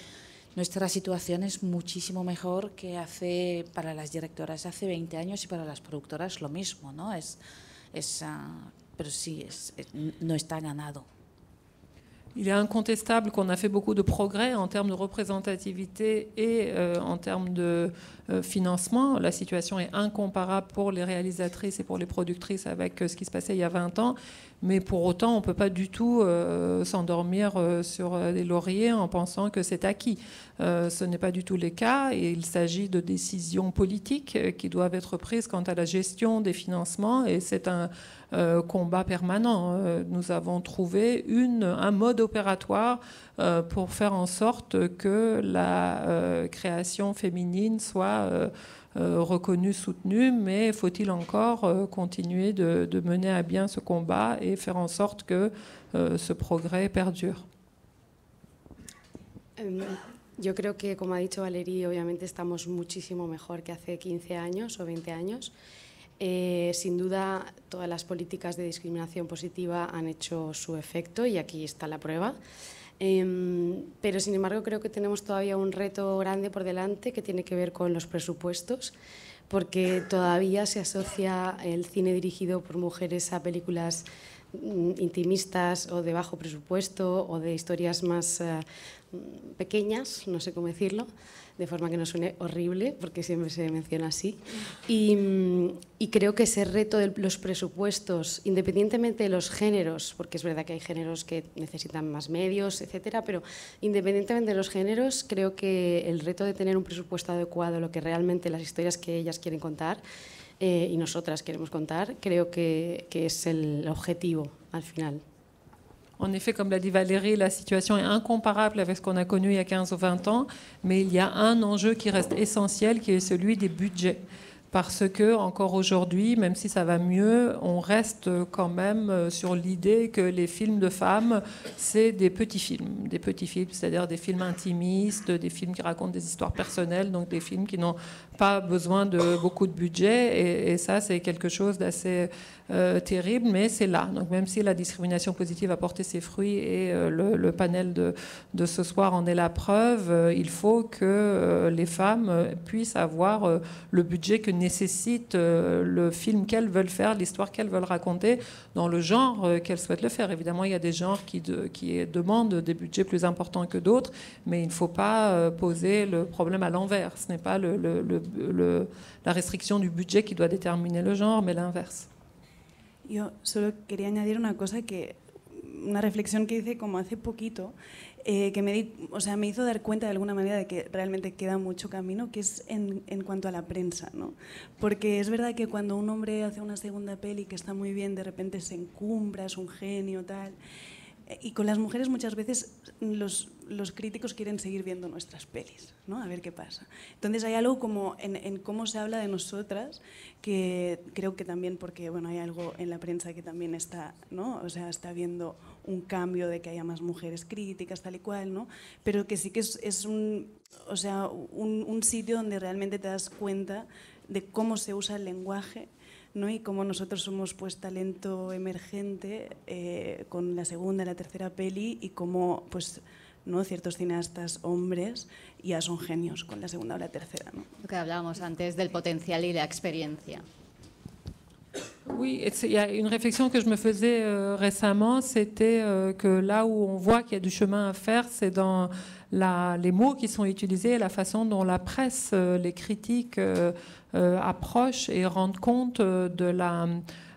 nuestra situación es muchísimo mejor que para las directoras hace 20 años y para las productoras lo mismo, ¿no? Pero sí, no está ganado. Il est incontestable qu'on a fait beaucoup de progrès en termes de représentativité et en termes de financement. La situation est incomparable pour les réalisatrices et pour les productrices avec ce qui se passait il y a 20 ans. Mais pour autant, on ne peut pas du tout s'endormir sur les lauriers en pensant que c'est acquis. Ce n'est pas du tout le cas et il s'agit de décisions politiques qui doivent être prises quant à la gestion des financements et c'est un combat permanent. Nous avons trouvé un mode opératoire pour faire en sorte que la création féminine soit reconnue, soutenue, mais faut-il encore continuer de mener à bien ce combat et faire en sorte que ce progrès perdure? Yo creo que, como ha dicho Valerie, obviamente estamos muchísimo mejor que hace 15 años o 20 años. Sin duda, todas las políticas de discriminación positiva han hecho su efecto y aquí está la prueba. Pero, sin embargo, creo que tenemos todavía un reto grande por delante que tiene que ver con los presupuestos, porque todavía se asocia el cine dirigido por mujeres a películas intimistas o de bajo presupuesto o de historias más pequeñas, no sé cómo decirlo, de forma que no suene horrible, porque siempre se menciona así. Y creo que ese reto de los presupuestos, independientemente de los géneros, porque es verdad que hay géneros que necesitan más medios, etcétera, pero independientemente de los géneros, creo que el reto de tener un presupuesto adecuado a lo que realmente las historias que ellas quieren contar y nosotras queremos contar, creo que es el objetivo al final. En effet, comme l'a dit Valérie, la situation est incomparable avec ce qu'on a connu il y a 15 ou 20 ans, mais il y a un enjeu qui reste essentiel, qui est celui des budgets. Parce que, encore aujourd'hui, même si ça va mieux, on reste quand même sur l'idée que les films de femmes, c'est des petits films, c'est-à-dire des films intimistes, des films qui racontent des histoires personnelles, donc des films qui n'ont pas besoin de beaucoup de budget, et ça, c'est quelque chose d'assez terrible, mais c'est là. Donc même si la discrimination positive a porté ses fruits et le panel de ce soir en est la preuve, il faut que les femmes puissent avoir le budget que nécessite le film qu'elles veulent faire, l'histoire qu'elles veulent raconter, dans le genre qu'elles souhaitent le faire. Évidemment, il y a des genres qui demandent des budgets plus importants que d'autres, mais il ne faut pas poser le problème à l'envers. Ce n'est pas la restriction du budget qui doit déterminer le genre, mais l'inverse. Yo solo quería añadir una reflexión que hice como hace poquito, que me hizo dar cuenta de alguna manera de que realmente queda mucho camino, que es en cuanto a la prensa, ¿no? Porque es verdad que cuando un hombre hace una segunda peli que está muy bien, de repente se encumbra, es un genio, tal. Y con las mujeres muchas veces los críticos quieren seguir viendo nuestras pelis, ¿no? A ver qué pasa. Entonces hay algo como en cómo se habla de nosotras, que creo que también porque bueno, hay algo en la prensa que también está, ¿no? O sea, está habiendo un cambio de que haya más mujeres críticas, tal y cual, ¿no? Pero que sí que es un sitio donde realmente te das cuenta de cómo se usa el lenguaje, ¿no? Y cómo nosotros somos pues talento emergente con la segunda y la tercera peli y cómo pues, ¿no? ciertos cineastas hombres ya son genios con la segunda o la tercera, ¿no? Lo que hablábamos antes del potencial y la experiencia. Oui, il y a une réflexion que je me faisais récemment, c'était que là où on voit qu'il y a du chemin à faire, c'est dans les mots qui sont utilisés, la façon dont la presse, les critiques approchent et rendent compte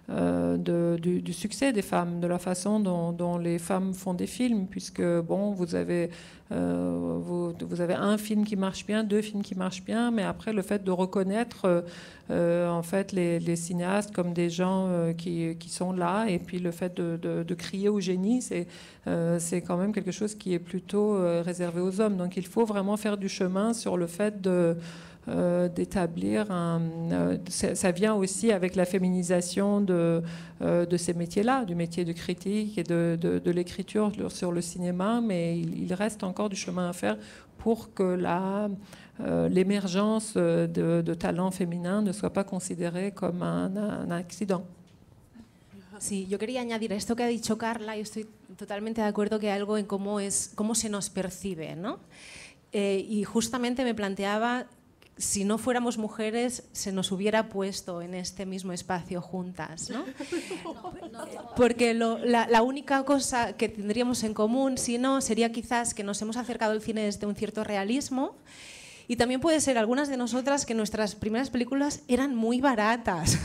du succès des femmes, de la façon dont les femmes font des films, puisque bon, vous avez un film qui marche bien, 2 films qui marchent bien, mais après le fait de reconnaître en fait les cinéastes comme des gens qui sont là, et puis le fait de crier au génie, c'est quand même quelque chose qui est plutôt réservé aux hommes. Donc il faut vraiment faire du chemin sur le fait d'établir ça vient aussi avec la féminisation de ces métiers-là, du métier de critique et de l'écriture sur le cinéma, mais il reste encore du chemin à faire pour que l'émergence de talents féminins ne soit pas considérée comme un accident. Sí, yo quería añadir esto que ha dicho Carla, y estoy totalmente de acuerdo que algo en cómo se nos percibe, ¿no? Y justamente me planteaba, si no fuéramos mujeres, se nos hubiera puesto en este mismo espacio juntas, ¿no? Porque la única cosa que tendríamos en común, si no, sería quizás que nos hemos acercado al cine desde un cierto realismo, y también puede ser algunas de nosotras que nuestras primeras películas eran muy baratas.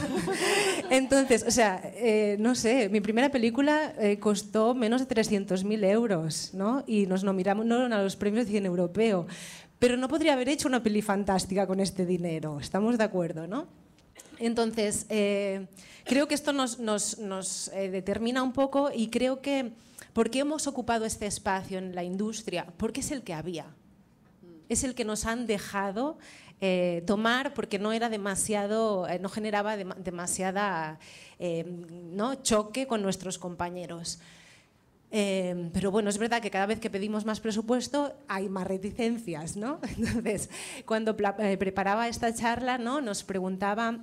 Entonces, o sea, no sé, mi primera película costó menos de 300.000 euros, ¿no? Y nos nominaron a los premios de cine europeo. Pero no podría haber hecho una peli fantástica con este dinero, estamos de acuerdo, ¿no? Entonces, creo que esto nos determina un poco, y creo que ¿por qué hemos ocupado este espacio en la industria? Porque es el que había, es el que nos han dejado tomar, porque no era demasiado, no generaba demasiada choque con nuestros compañeros. Pero bueno, es verdad que cada vez que pedimos más presupuesto hay más reticencias, ¿no? Entonces, cuando preparaba esta charla, ¿no?, nos preguntaba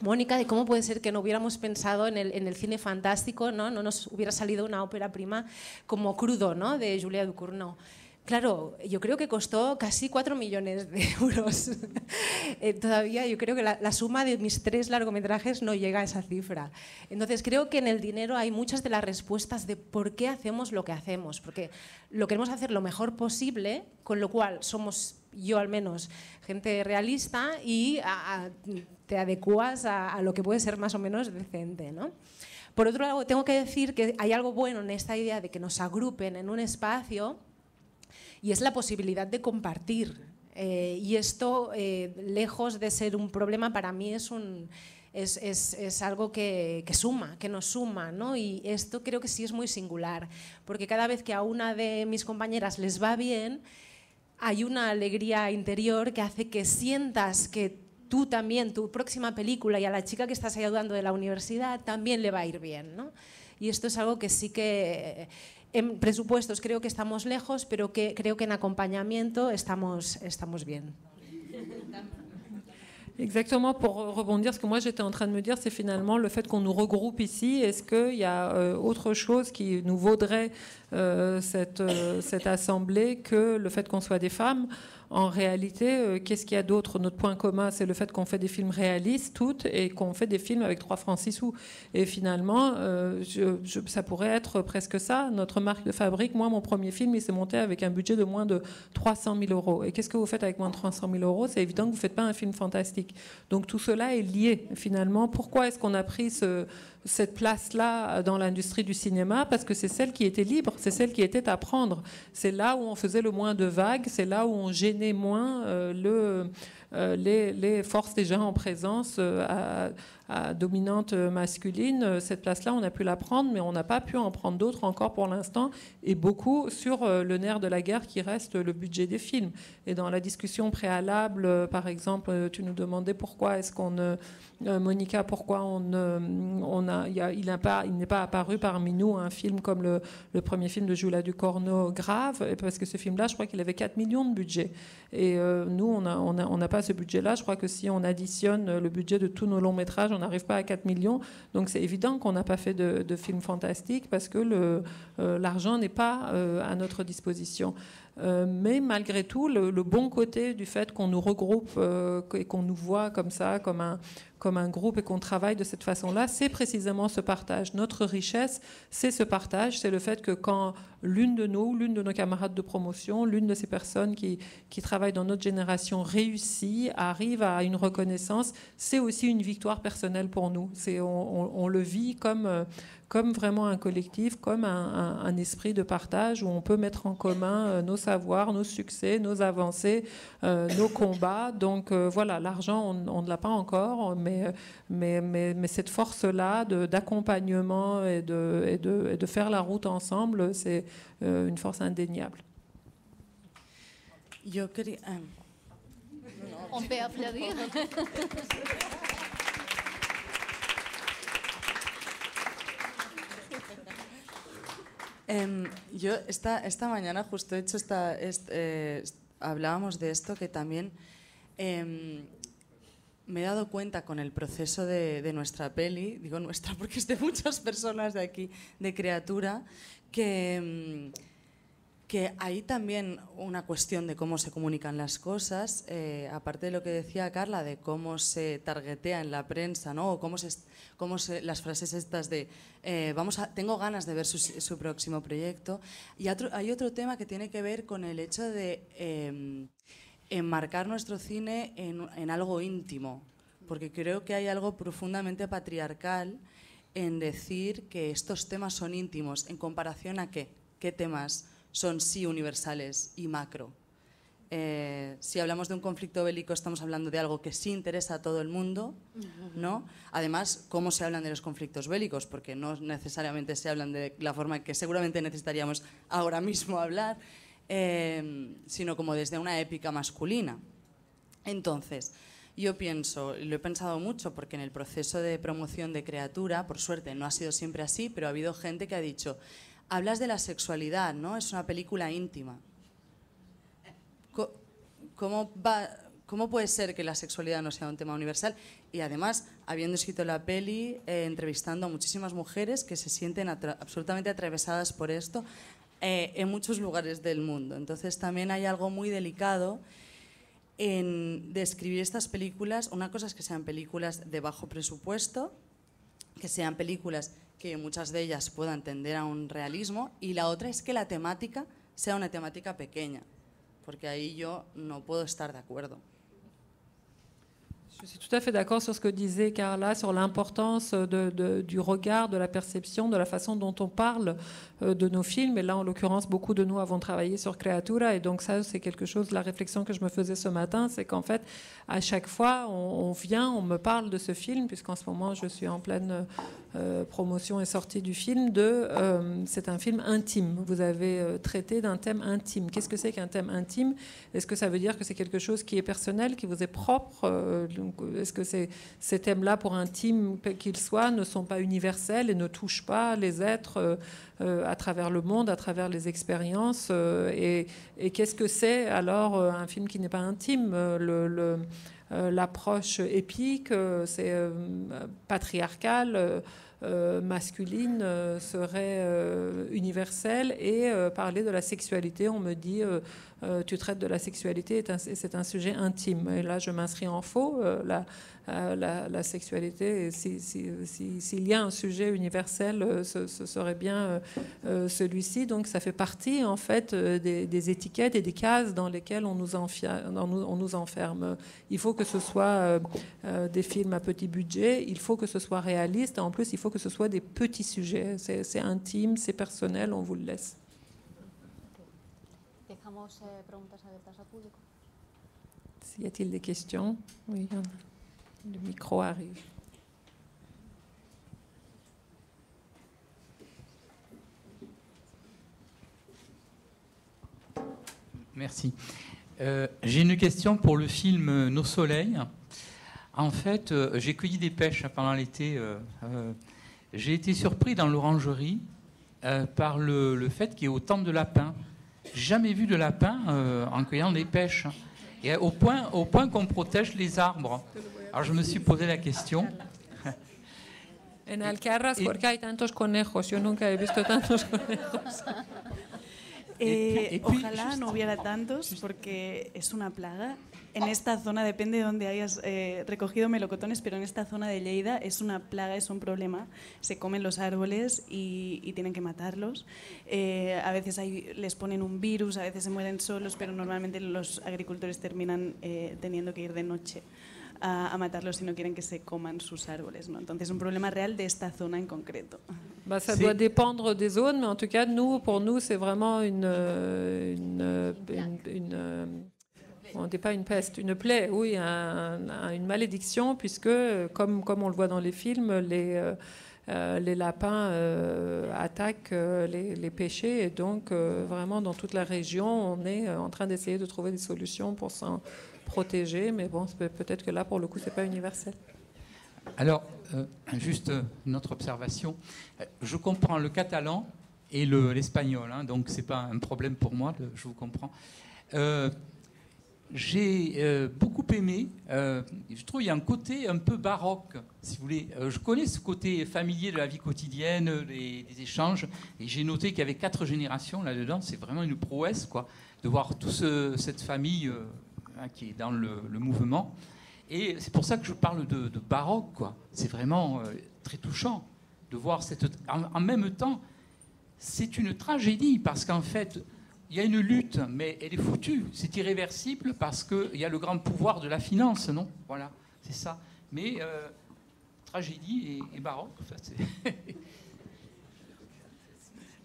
Mónica de cómo puede ser que no hubiéramos pensado en el cine fantástico, ¿no? No nos hubiera salido una ópera prima como Crudo, ¿no?, de Julia Ducournau. Claro, yo creo que costó casi 4 millones de euros. Todavía yo creo que la suma de mis 3 largometrajes no llega a esa cifra. Entonces creo que en el dinero hay muchas de las respuestas de por qué hacemos lo que hacemos. Porque lo queremos hacer lo mejor posible, con lo cual somos, yo al menos, gente realista, y te adecuas a lo que puede ser más o menos decente, ¿no? Por otro lado, tengo que decir que hay algo bueno en esta idea de que nos agrupen en un espacio, y es la posibilidad de compartir. Y esto, lejos de ser un problema, para mí es algo que suma, que nos suma, ¿no? Y esto creo que sí es muy singular, porque cada vez que a una de mis compañeras les va bien, hay una alegría interior que hace que sientas que tú también, tu próxima película, y a la chica que estás ayudando de la universidad también le va a ir bien, ¿no? Y esto es algo que sí que... En presupuestos creo que estamos lejos, pero que creo que en acompañamiento estamos bien. Exactement, pour rebondir, ce que moi j'étais en train de me dire, c'est finalement le fait qu'on nous regroupe ici. Est-ce qu'il y a autre chose qui nous vaudrait cette assemblée que le fait qu'on soit des femmes? En réalité, qu'est-ce qu'il y a d'autre? Notre point commun, c'est le fait qu'on fait des films réalistes toutes, et qu'on fait des films avec 3 francs 6 sous. Et finalement, ça pourrait être presque ça, notre marque de fabrique. Moi, mon premier film, il s'est monté avec un budget de moins de 300 000 euros. Et qu'est-ce que vous faites avec moins de 300 000 euros? C'est évident que vous ne faites pas un film fantastique. Donc tout cela est lié, finalement. Pourquoi est-ce qu'on a pris cette place-là dans l'industrie du cinéma? Parce que c'est celle qui était libre, c'est celle qui était à prendre. C'est là où on faisait le moins de vagues, c'est là où on gênait moins les forces déjà en présence à dominante masculine. Cette place-là, on a pu la prendre, mais on n'a pas pu en prendre d'autres encore pour l'instant, et beaucoup sur le nerf de la guerre qui reste le budget des films. Et dans la discussion préalable, par exemple, tu nous demandais pourquoi est-ce qu'on... Monica, pourquoi il n'est pas apparu parmi nous un film comme le premier film de Julia Ducournau, Grave, parce que ce film-là, je crois qu'il avait 4 millions de budget. Et nous, on n'a pas ce budget-là. Je crois que si on additionne le budget de tous nos longs métrages, on n'arrive pas à 4 millions. Donc c'est évident qu'on n'a pas fait de film fantastique, parce que l'argent n'est pas à notre disposition. Mais malgré tout, le bon côté du fait qu'on nous regroupe et qu'on nous voit comme ça, comme comme un groupe et qu'on travaille de cette façon-là, c'est précisément ce partage. Notre richesse, c'est ce partage, c'est le fait que quand l'une de nos camarades de promotion, l'une de ces personnes qui travaillent dans notre génération réussit, arrive à une reconnaissance, c'est aussi une victoire personnelle pour nous. On le vit comme vraiment un collectif, comme un esprit de partage où on peut mettre en commun nos savoirs, nos succès, nos avancées, nos combats. Donc voilà, l'argent, on ne l'a pas encore, mais cette force-là d'accompagnement et de faire la route ensemble, c'est une force indéniable. Yo quería... On peut applaudir. Yo esta mañana justo he hecho hablábamos de esto, que también me he dado cuenta con el proceso de nuestra peli, digo nuestra porque es de muchas personas de aquí, de Creatura, que hay también una cuestión de cómo se comunican las cosas, aparte de lo que decía Carla, de cómo se targetea en la prensa, ¿no? O las frases estas de tengo ganas de ver su próximo proyecto. Y hay otro tema que tiene que ver con el hecho de enmarcar nuestro cine en algo íntimo, porque creo que hay algo profundamente patriarcal en decir que estos temas son íntimos, en comparación a qué temas son sí universales y macro. Si hablamos de un conflicto bélico, estamos hablando de algo que sí interesa a todo el mundo, ¿no? Además, ¿cómo se hablan de los conflictos bélicos? Porque no necesariamente se hablan de la forma que seguramente necesitaríamos ahora mismo hablar, sino como desde una épica masculina. Entonces, yo pienso, y lo he pensado mucho, porque en el proceso de promoción de Creatura, por suerte no ha sido siempre así, pero ha habido gente que ha dicho: hablas de la sexualidad, ¿no? Es una película íntima. ¿Cómo puede ser que la sexualidad no sea un tema universal? Y además, habiendo escrito la peli, entrevistando a muchísimas mujeres que se sienten absolutamente atravesadas por esto en muchos lugares del mundo. Entonces también hay algo muy delicado en describir estas películas. Una cosa es que sean películas de bajo presupuesto, que sean películas que muchas de ellas puedan tender a un realismo, y la otra es que la temática sea una temática pequeña, porque ahí yo no puedo estar de acuerdo. Je suis tout à fait d'accord sur ce que disait Carla, sur l'importance du regard, de la perception, de la façon dont on parle de nos films. Et là, en l'occurrence, beaucoup de nous avons travaillé sur Creatura. Et donc ça, c'est quelque chose, la réflexion que je me faisais ce matin, c'est qu'en fait, à chaque fois, on me parle de ce film, puisqu'en ce moment, je suis en pleine promotion et sortie du film, c'est un film intime. Vous avez traité d'un thème intime. Qu'est-ce que c'est qu'un thème intime? Est-ce que ça veut dire que c'est quelque chose qui est personnel, qui vous est propre? Est-ce que ces thèmes-là, pour intime qu'ils soient, ne sont pas universels et ne touchent pas les êtres à travers le monde, à travers les expériences? Et qu'est-ce que c'est alors un film qui n'est pas intime? L'approche épique, c'est patriarcal, masculine, serait universelle, et parler de la sexualité, on me dit tu traites de la sexualité, c'est un sujet intime. Et là, je m'inscris en faux. La sexualité, s'il y a un sujet universel, ce serait bien celui-ci. Donc ça fait partie en fait des étiquettes et des cases dans lesquelles on nous enferme. Il faut que ce soit des films à petit budget, il faut que ce soit réaliste, et en plus il faut que ce soit des petits sujets. C'est intime, c'est personnel, on vous le laisse. Y a-t-il des questions? Oui, le micro arrive. Merci. J'ai une question pour le film Nos soleils. En fait, j'ai cueilli des pêches pendant l'été. J'ai été surpris dans l'orangerie par le fait qu'il y ait autant de lapins. Jamais vu de lapin en cueillant des pêches, et au point qu'on protège les arbres. Alors je me suis posé la question. En Alcarràs, ¿por qué hay tantos conejos? Yo nunca he visto tantos conejos. Ojalá no hubiera tantos, porque es una plaga. En esta zona, depende de dónde hayas recogido melocotones, pero en esta zona de Lleida es una plaga, es un problema. Se comen los árboles y tienen que matarlos. A veces les ponen un virus, a veces se mueren solos, pero normalmente los agricultores terminan teniendo que ir de noche a matarlos si no quieren que se coman sus árboles, ¿no? Entonces es un problema real de esta zona en concreto. Bah, ça doit dépendre des zones, mais en tout cas, pour nous, c'est vraiment on dit pas une peste, une plaie, oui, une malédiction, puisque, comme on le voit dans les films, les lapins attaquent les pêchers, et donc vraiment dans toute la région, on est en train d'essayer de trouver des solutions pour s'en protéger, mais bon, peut-être que là, pour le coup, c'est pas universel. Alors, juste une autre observation. Je comprends le catalan et l'espagnol, hein, donc c'est pas un problème pour moi, je vous comprends. J'ai beaucoup aimé, je trouve qu'il y a un côté un peu baroque, si vous voulez. Je connais ce côté familier de la vie quotidienne, des échanges, et j'ai noté qu'il y avait 4 générations là-dedans. C'est vraiment une prouesse, quoi, de voir toute cette famille qui est dans le mouvement. Et c'est pour ça que je parle de baroque, quoi. C'est vraiment très touchant de voir en même temps, c'est une tragédie, parce qu'en fait, il y a une lutte, mais elle est foutue. C'est irréversible parce qu'il y a le grand pouvoir de la finance, non? Voilà, c'est ça. Mais tragédie et baroque, en fait.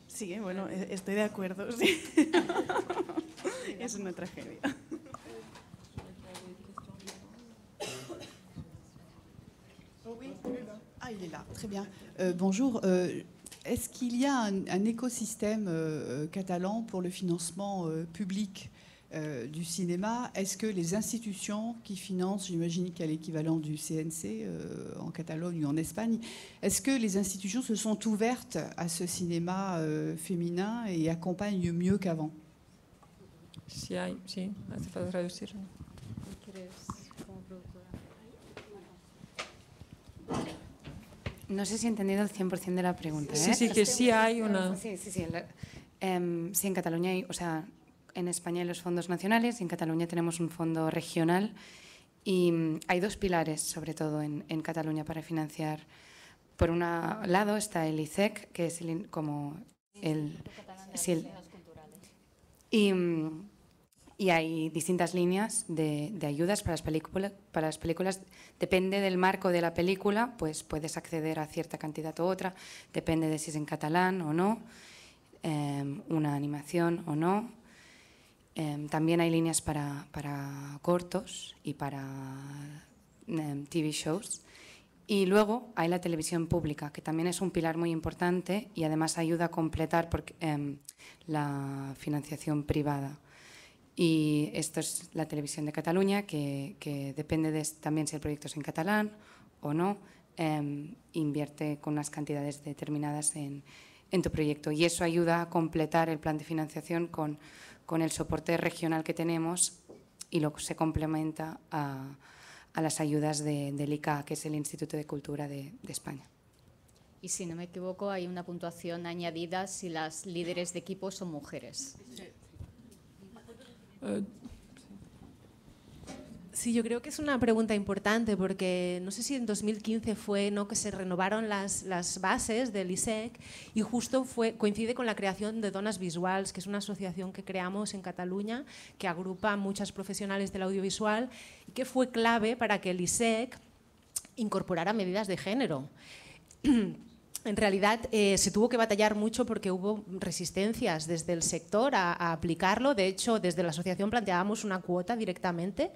Sí, bueno, estoy de acuerdo. Sí. Es una tragedia. Oui, ah, il est là, très bien. Bonjour. Est-ce qu'il y a un écosystème catalan pour le financement public du cinéma? Est-ce que les institutions qui financent, j'imagine qu'il y a l'équivalent du CNC en Catalogne ou en Espagne, est-ce que les institutions se sont ouvertes à ce cinéma féminin et accompagnent mieux qu'avant? Sí, hace falta traducir. No sé si he entendido el 100% de la pregunta. Sí, sí, que sí hay una... Sí. Sí, en Cataluña hay, o sea, en España hay los fondos nacionales y en Cataluña tenemos un fondo regional y hay 2 pilares, sobre todo en Cataluña, para financiar. Por un lado está el ICEC, que es y hay distintas líneas de ayudas para las películas. Depende del marco de la película, pues puedes acceder a cierta cantidad u otra, depende de si es en catalán o no, una animación o no. También hay líneas para cortos y para TV shows. Y luego hay la televisión pública, que también es un pilar muy importante y además ayuda a completar la financiación privada. Y esto es la televisión de Cataluña, que depende también si el proyecto es en catalán o no, invierte con unas cantidades determinadas en tu proyecto. Y eso ayuda a completar el plan de financiación con el soporte regional que tenemos y luego se complementa a las ayudas del ICA, que es el Instituto de Cultura de España. Y si no me equivoco, hay una puntuación añadida si las líderes de equipo son mujeres. Sí, yo creo que es una pregunta importante porque no sé si en 2015 fue que se renovaron las bases del ISEC y justo coincide con la creación de Donas Visuals, que es una asociación que creamos en Cataluña que agrupa a muchas profesionales del audiovisual y que fue clave para que el ISEC incorporara medidas de género. En realidad se tuvo que batallar mucho porque hubo resistencias desde el sector a aplicarlo. De hecho, desde la asociación planteábamos una cuota directamente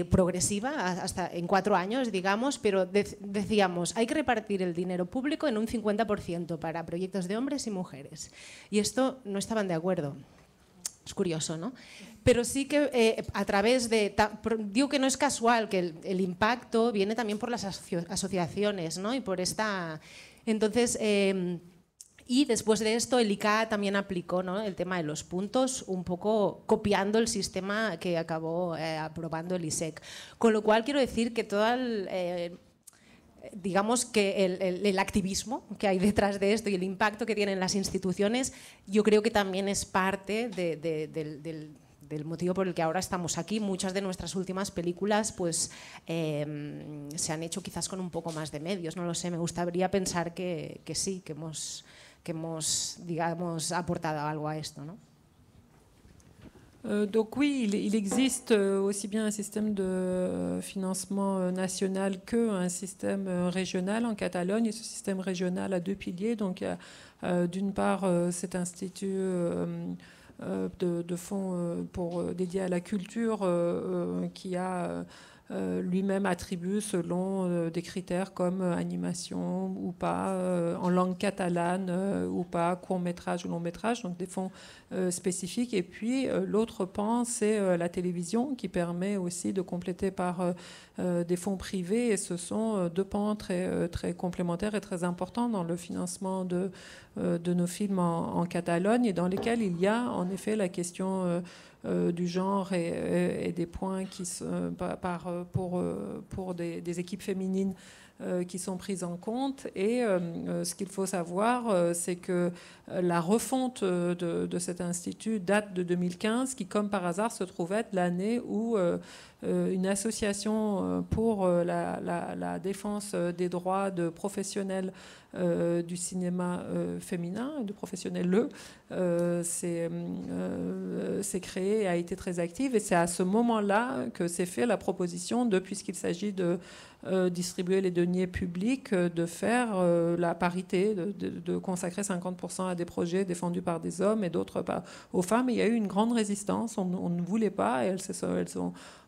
progresiva hasta en 4 años, digamos, pero decíamos hay que repartir el dinero público en un 50% para proyectos de hombres y mujeres. Y esto no estaban de acuerdo. Es curioso, ¿no? Pero sí que a través de... Digo que no es casual que el impacto viene también por las asociaciones, ¿no? Y por esta... Entonces, y después de esto el ICA también aplicó, ¿no?, el tema de los puntos, un poco copiando el sistema que acabó aprobando el ISEC. Con lo cual quiero decir que toda digamos que el activismo que hay detrás de esto y el impacto que tienen las instituciones, yo creo que también es parte del motivo por el que ahora estamos aquí. Muchas de nuestras últimas películas pues, se han hecho quizás con un poco más de medios, no lo sé, me gustaría pensar que sí, que hemos digamos, aportado algo a esto, ¿no? Donc oui, il existe aussi bien un système de financement national qu'un système régional en Catalogne. Et ce système régional a deux piliers. Donc d'une part cet institut de fonds dédié à la culture qui a lui-même attribue selon des critères comme animation ou pas, en langue catalane ou pas, court-métrage ou long-métrage, donc des fonds spécifiques. Et puis l'autre pan, c'est la télévision qui permet aussi de compléter par des fonds privés. Et ce sont deux pans très complémentaires et très importants dans le financement de nos films en Catalogne, et dans lesquels il y a en effet la question du genre et des points qui pour des équipes féminines qui sont prises en compte. Et ce qu'il faut savoir, c'est que la refonte de cet institut date de 2015, qui comme par hasard se trouve être l'année où une association pour la défense des droits de professionnels du cinéma féminin, de professionnels s'est créée et a été très active. Et c'est à ce moment-là que s'est fait la proposition de, puisqu'il s'agit de distribuer les deniers publics, de faire la parité, de consacrer 50% à des projets défendus par des hommes et d'autres aux femmes. Et il y a eu une grande résistance, on ne voulait pas, et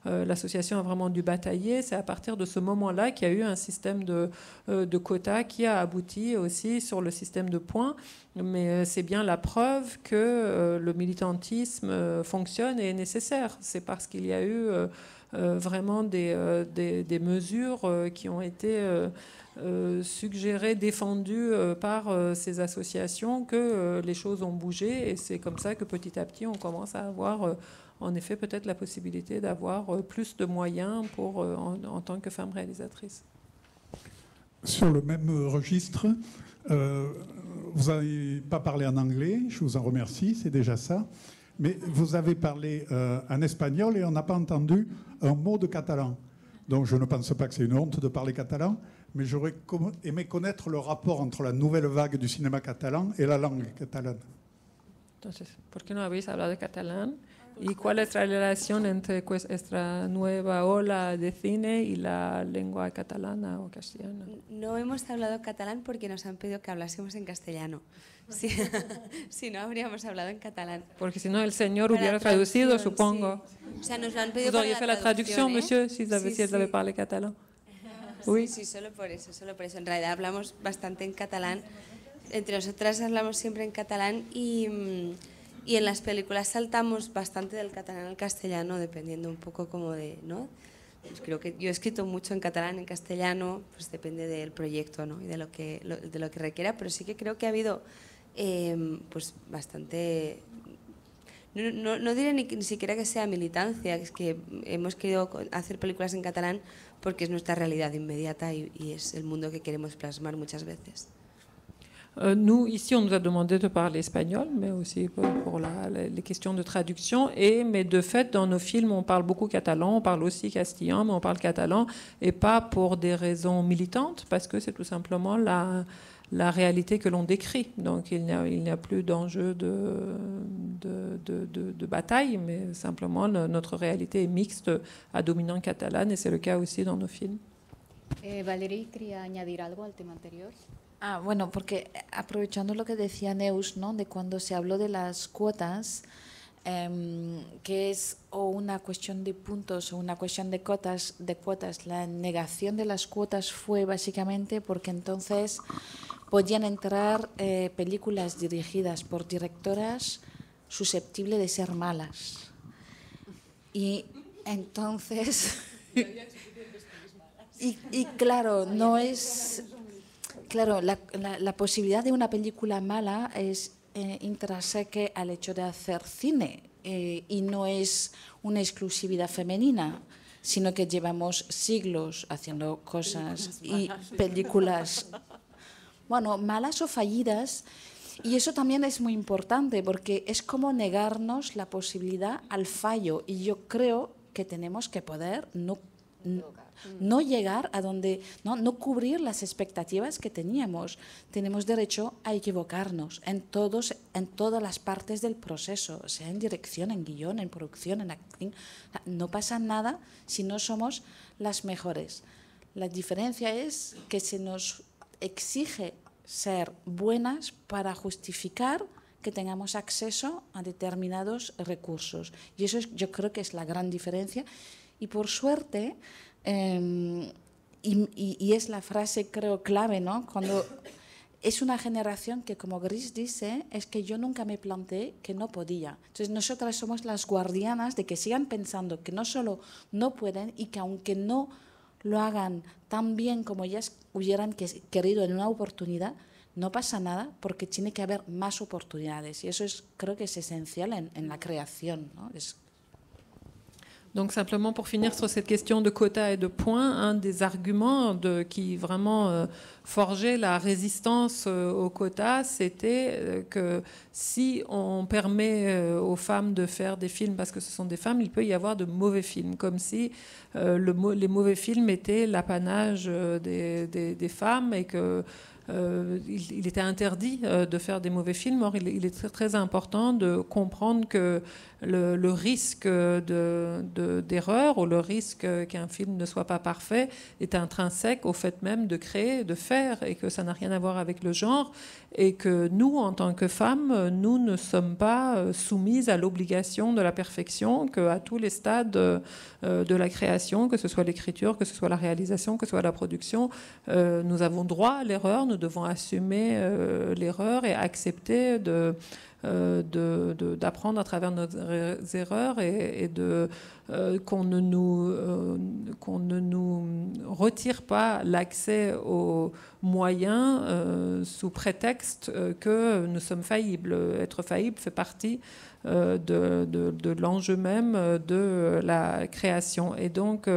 l'association a vraiment dû batailler. C'est à partir de ce moment-là qu'il y a eu un système de quotas qui a abouti aussi sur le système de points. Mais c'est bien la preuve que le militantisme fonctionne et est nécessaire. C'est parce qu'il y a eu vraiment des mesures qui ont été suggérées, défendues par ces associations, que les choses ont bougé. Et c'est comme ça que petit à petit on commence à avoir en effet peut-être la possibilité d'avoir plus de moyens en tant que femme réalisatrice. Sur le même registre, vous n'avez pas parlé en anglais, je vous en remercie, c'est déjà ça. Mais vous avez parlé en espagnol et on n'a pas entendu un mot de catalan. Donc je ne pense pas que c'est une honte de parler catalan, mais j'aurais aimé connaître le rapport entre la nouvelle vague du cinéma catalan et la langue catalane. Entonces, ¿por qué no habéis hablado de catalán? ¿Y cuál es la relación entre esta nueva ola de cine y la lengua catalana o castellana? No hemos hablado catalán porque nos han pedido que hablásemos en castellano. Si no, habríamos hablado en catalán. Porque si no, el señor hubiera traducido, supongo. Sí. O sea, nos lo han pedido para la traducción. ¿Vous auriez fait la traduction, monsieur, si vous avez parlé catalan? Oui. Sí, solo por eso, solo por eso. En realidad hablamos bastante en catalán. Entre nosotras hablamos siempre en catalán y en las películas saltamos bastante del catalán al castellano, dependiendo un poco como de, ¿no? Pues creo que yo he escrito mucho en catalán, en castellano, pues depende del proyecto, ¿no? Y de lo que requiera, pero sí que creo que ha habido pues bastante, no diré ni siquiera que sea militancia, es que hemos querido hacer películas en catalán porque es nuestra realidad inmediata y es el mundo que queremos plasmar muchas veces. Nous, ici, on nous a demandé de parler espagnol, mais aussi pour les questions de traduction. Mais de fait, dans nos films, on parle beaucoup catalan, on parle aussi castillan, mais on parle catalan, et pas pour des raisons militantes, parce que c'est tout simplement la réalité que l'on décrit. Donc il n'y a plus d'enjeu de bataille, mais simplement notre réalité est mixte à dominante catalane, et c'est le cas aussi dans nos films. Valerie, quería añadir algo al tema anterior. Bueno, porque aprovechando lo que decía Neus, ¿no? De cuando se habló de las cuotas, que es o una cuestión de puntos o una cuestión de cuotas, la negación de las cuotas fue básicamente porque entonces podían entrar películas dirigidas por directoras susceptibles de ser malas. Y entonces... y claro, no es... Claro, la posibilidad de una película mala es intrínseca al hecho de hacer cine y no es una exclusividad femenina. sino que llevamos siglos haciendo cosas y películas, bueno, malas o fallidas. Y eso también es muy importante porque es como negarnos la posibilidad al fallo. Y yo creo que tenemos que poder no llegar a donde, no cubrir las expectativas que teníamos. Tenemos derecho a equivocarnos en todas las partes del proceso, sea en dirección, en guión, en producción, en acting. No pasa nada si no somos las mejores. La diferencia es que se nos exige ser buenas para justificar que tengamos acceso a determinados recursos. Y eso yo creo que es la gran diferencia. Y por suerte, y es la frase creo clave, ¿no? Cuando es una generación que, como Gris dice, es que yo nunca me planteé que no podía. Entonces nosotras somos las guardianas de que sigan pensando que no solo no pueden y que aunque no lo hagan tan bien como ellas hubieran querido en una oportunidad, no pasa nada porque tiene que haber más oportunidades. Y eso creo que es esencial en la creación, ¿no? Donc simplement pour finir sur cette question de quotas et de points, un des arguments qui vraiment forgeait la résistance aux quotas, c'était que si on permet aux femmes de faire des films parce que ce sont des femmes, il peut y avoir de mauvais films, comme si les mauvais films étaient l'apanage des femmes et que il était interdit de faire des mauvais films. Or, il est très, très important de comprendre que le risque d'erreur ou le risque qu'un film ne soit pas parfait est intrinsèque au fait même de créer, de faire, et que ça n'a rien à voir avec le genre, et que nous, en tant que femmes, nous ne sommes pas soumises à l'obligation de la perfection, qu'à tous les stades de la création, que ce soit l'écriture, que ce soit la réalisation, que ce soit la production, nous avons droit à l'erreur, nous devons assumer l'erreur et accepter d'apprendre à travers nos erreurs et qu'on ne nous retire pas l'accès aux moyens sous prétexte que nous sommes faillibles. Être faillible fait partie de l'enjeu même de la création. Et donc,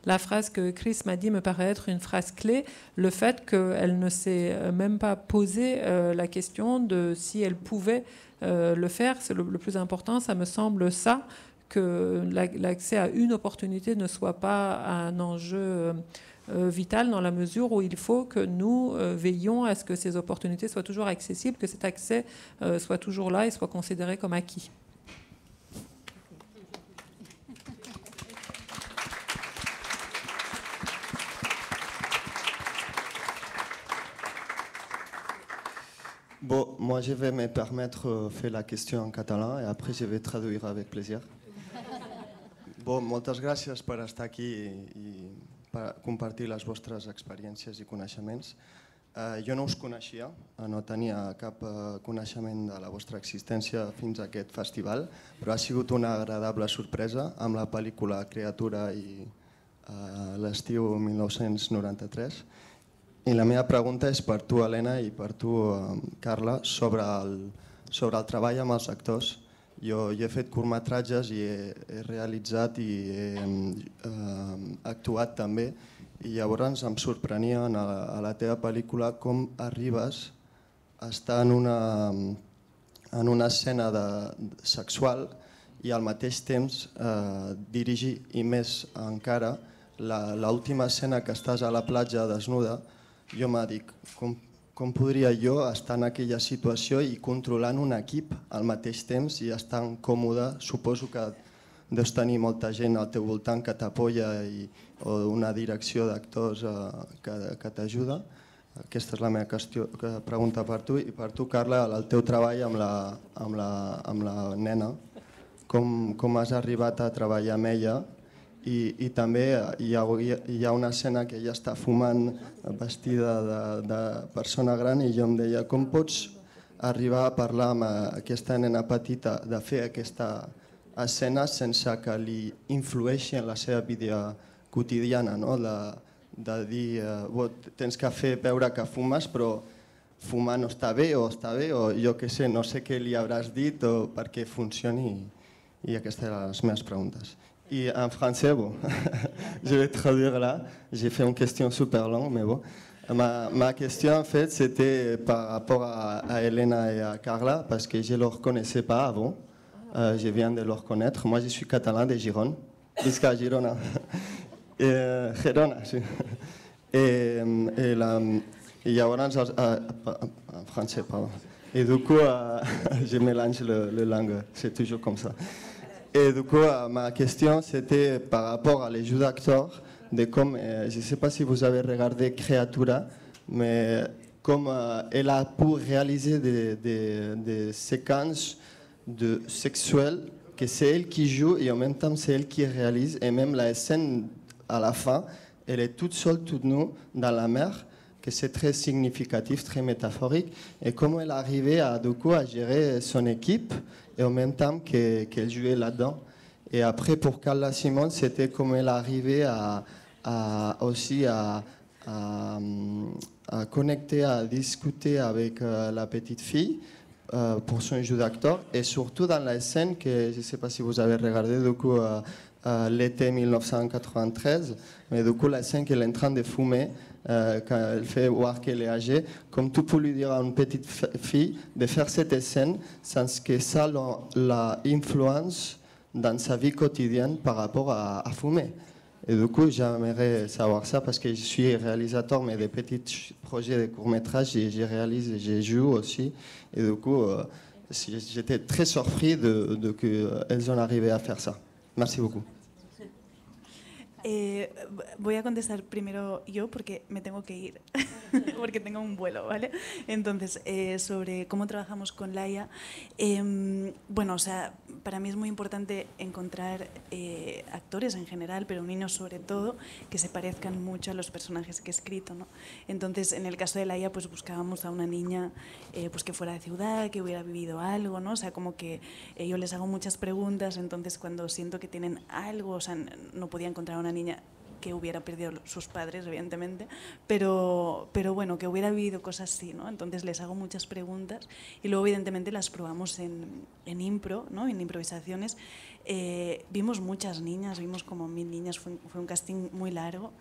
la phrase que Chris m'a dit me paraît être une phrase clé, le fait qu'elle ne s'est même pas posé la question de si elle pouvait le faire. C'est le plus important, ça me semble ça, que l'accès à une opportunité ne soit pas un enjeu vital dans la mesure où il faut que nous veillions à ce que ces opportunités soient toujours accessibles, que cet accès soit toujours là et soit considéré comme acquis. Bon, moi je vais me permettre de faire la question en català et après je vais traduire avec plaisir. Bon, moltes gràcies per estar aquí i per compartir les vostres experiències i coneixements. Jo no us coneixia, no tenia cap coneixement de la vostra existència fins a aquest festival, però ha sigut una agradable sorpresa amb la pel·lícula Criatura i l'estiu 1993. I la meva pregunta és per tu, Helena, i per tu, Carla, sobre el treball amb els actors. Jo he fet curtmetratges i he realitzat i he actuat també, i llavors em sorprenia a la teva pel·lícula com arribes a estar en una escena sexual i al mateix temps dirigir, i més encara, l'última escena que estàs a la platja desnuda. Jo m'ha dit, com podria jo estar en aquella situació i controlant un equip al mateix temps i estar còmode? Suposo que deus tenir molta gent al teu voltant que t'apoya o una direcció d'actors que t'ajuda. Aquesta és la meva pregunta per tu. I per tu, Carla, el teu treball amb la nena, com has arribat a treballar amb ella? I també hi ha una escena que ella està fumant vestida de persona gran i jo em deia, com pots arribar a parlar amb aquesta nena petita de fer aquesta escena sense que li influeixi en la seva vida quotidiana, de dir, tens que fer veure que fumes però fumar no està bé o jo què sé, no sé què li hauràs dit perquè funcioni, i aquestes eren les meves preguntes. Et en français, bon, je vais traduire là. J'ai fait une question super longue, mais bon. Ma question, en fait, c'était par rapport à Elena et à Carla, parce que je ne les connaissais pas avant. Je viens de les connaître. Moi, je suis catalan de Girona. Visca Girona. Girona, sí. Et llavors, en français, pardon. Et du coup, je mélange les langues. C'est toujours comme ça. Et du coup, ma question, c'était par rapport à les jeux d'acteurs, de comme, je ne sais pas si vous avez regardé Creatura, mais comme elle a pu réaliser des séquences sexuelles, que c'est elle qui joue et en même temps c'est elle qui réalise, et même la scène à la fin, elle est toute seule, toute nue, dans la mer, que c'est très significatif, très métaphorique, et comment elle arrivait du coup, à gérer son équipe, et en même temps qu'elle jouait là-dedans. Et après, pour Carla Simon, c'était comment elle arrivait aussi à connecter, à discuter avec la petite fille pour son jeu d'acteur, et surtout dans la scène que je ne sais pas si vous avez regardé, du coup, l'été 1993, mais du coup, la scène qu'elle est en train de fumer, quand elle fait voir qu'elle est âgée, comme tout peut lui dire à une petite fille de faire cette scène sans que ça la influence dans sa vie quotidienne par rapport à fumer. Et du coup, j'aimerais savoir ça parce que je suis réalisateur, mais des petits projets de courts-métrages, je réalise et je joue aussi. Et du coup, j'étais très surpris de qu'elles ont arrivé à faire ça. Merci beaucoup. Voy a contestar primero yo porque me tengo que ir, porque tengo un vuelo, ¿vale? Entonces, sobre cómo trabajamos con Laia, bueno, o sea, para mí es muy importante encontrar actores en general, pero niños sobre todo, que se parezcan mucho a los personajes que he escrito, ¿no? Entonces, en el caso de Laia, pues buscábamos a una niña pues que fuera de ciudad, que hubiera vivido algo, ¿no? O sea, como que yo les hago muchas preguntas, entonces cuando siento que tienen algo, o sea, no podía encontrar a una niña que hubiera perdido sus padres, evidentemente, pero bueno, que hubiera vivido cosas así, ¿no? Entonces les hago muchas preguntas y luego evidentemente las probamos en impro, ¿no? En improvisaciones. Vimos muchas niñas, vimos como 1000 niñas, fue un casting muy largo,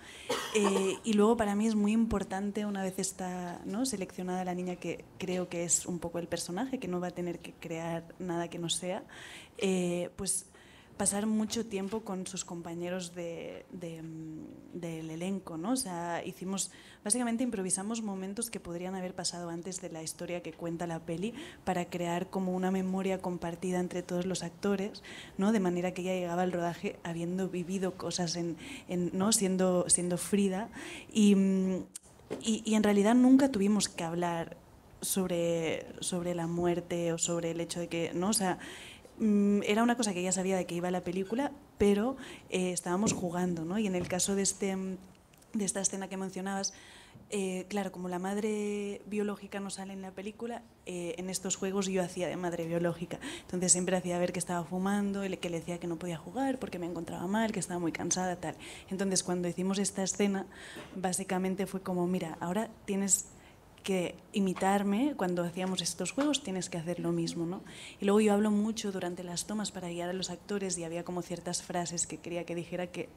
y luego para mí es muy importante, una vez está, ¿no?, seleccionada la niña que creo que es un poco el personaje, que no va a tener que crear nada que no sea, pues pasar mucho tiempo con sus compañeros del elenco, ¿no? O sea, básicamente improvisamos momentos que podrían haber pasado antes de la historia que cuenta la peli para crear como una memoria compartida entre todos los actores, ¿no? De manera que ella llegaba al rodaje habiendo vivido cosas, ¿no?, siendo Frida, y en realidad nunca tuvimos que hablar sobre la muerte o sobre el hecho de que, ¿no? O sea, era una cosa que ella sabía de que iba a la película, pero estábamos jugando, ¿no? Y en el caso de esta escena que mencionabas, claro, como la madre biológica no sale en la película, en estos juegos yo hacía de madre biológica. Entonces siempre hacía ver que estaba fumando, que le decía que no podía jugar porque me encontraba mal, que estaba muy cansada, tal. Entonces cuando hicimos esta escena, básicamente fue como, mira, ahora tienes que imitarme cuando hacíamos estos juegos, tienes que hacer lo mismo, ¿no? Y luego yo hablo mucho durante las tomas para guiar a los actores, y había como ciertas frases que quería que dijera que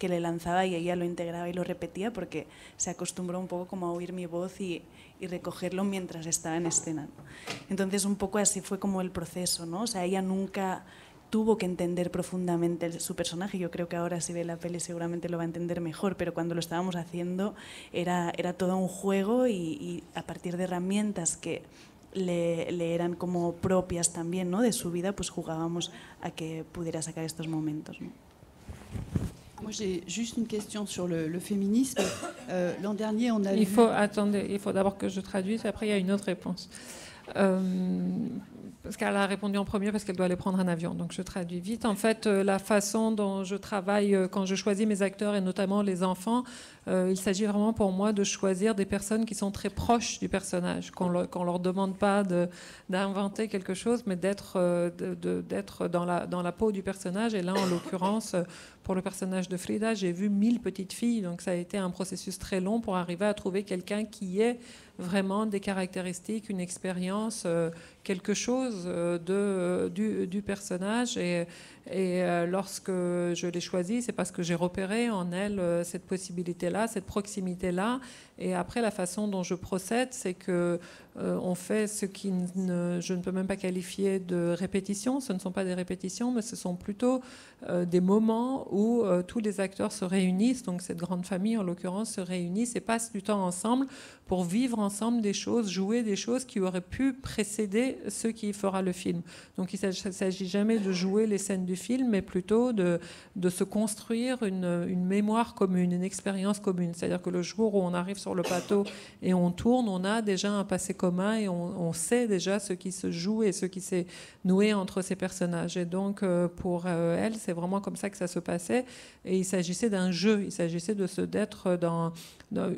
le lanzaba, y ella lo integraba y lo repetía porque se acostumbró un poco como a oír mi voz y recogerlo mientras estaba en escena, ¿no? Entonces un poco así fue como el proceso, ¿no? O sea, ella nunca tuvo que entender profundamente su personaje. Yo creo que ahora si ve la peli seguramente lo va a entender mejor, pero cuando lo estábamos haciendo era todo un juego, y a partir de herramientas que le eran como propias también, ¿no?, de su vida, pues jugábamos a que pudiera sacar estos momentos, ¿no? Moi, j'ai juste une question sur le féminisme. L'an dernier, on a vu... Attendez, il faut d'abord que je traduise, après il y a une autre réponse. Parce qu'elle a répondu en premier parce qu'elle doit aller prendre un avion, donc je traduis vite. En fait, la façon dont je travaille quand je choisis mes acteurs, et notamment les enfants, il s'agit vraiment pour moi de choisir des personnes qui sont très proches du personnage, qu'on leur demande pas d'inventer quelque chose, mais d'être dans la peau du personnage. Et là, en l'occurrence, pour le personnage de Frida, j'ai vu 1000 petites filles, donc ça a été un processus très long pour arriver à trouver quelqu'un qui est vraiment des caractéristiques, une expérience, quelque chose du personnage. Et lorsque je l'ai choisie, c'est parce que j'ai repéré en elle cette possibilité-là, cette proximité-là. Et après, la façon dont je procède, c'est que on fait ce qui je ne peux même pas qualifier de répétition. Ce ne sont pas des répétitions, mais ce sont plutôt des moments où tous les acteurs se réunissent, donc cette grande famille en l'occurrence se réunissent et passent du temps ensemble pour vivre ensemble des choses, jouer des choses qui auraient pu précéder ce qui fera le film. Donc il ne s'agit jamais de jouer les scènes du film, mais plutôt de se construire une mémoire commune, une expérience commune. C'est-à-dire que le jour où on arrive sur le plateau et on tourne, on a déjà un passé commun et on sait déjà ce qui se joue et ce qui s'est noué entre ces personnages. Et donc pour elle, c'est vraiment comme ça que ça se passait. Et il s'agissait d'un jeu, il s'agissait d'être dans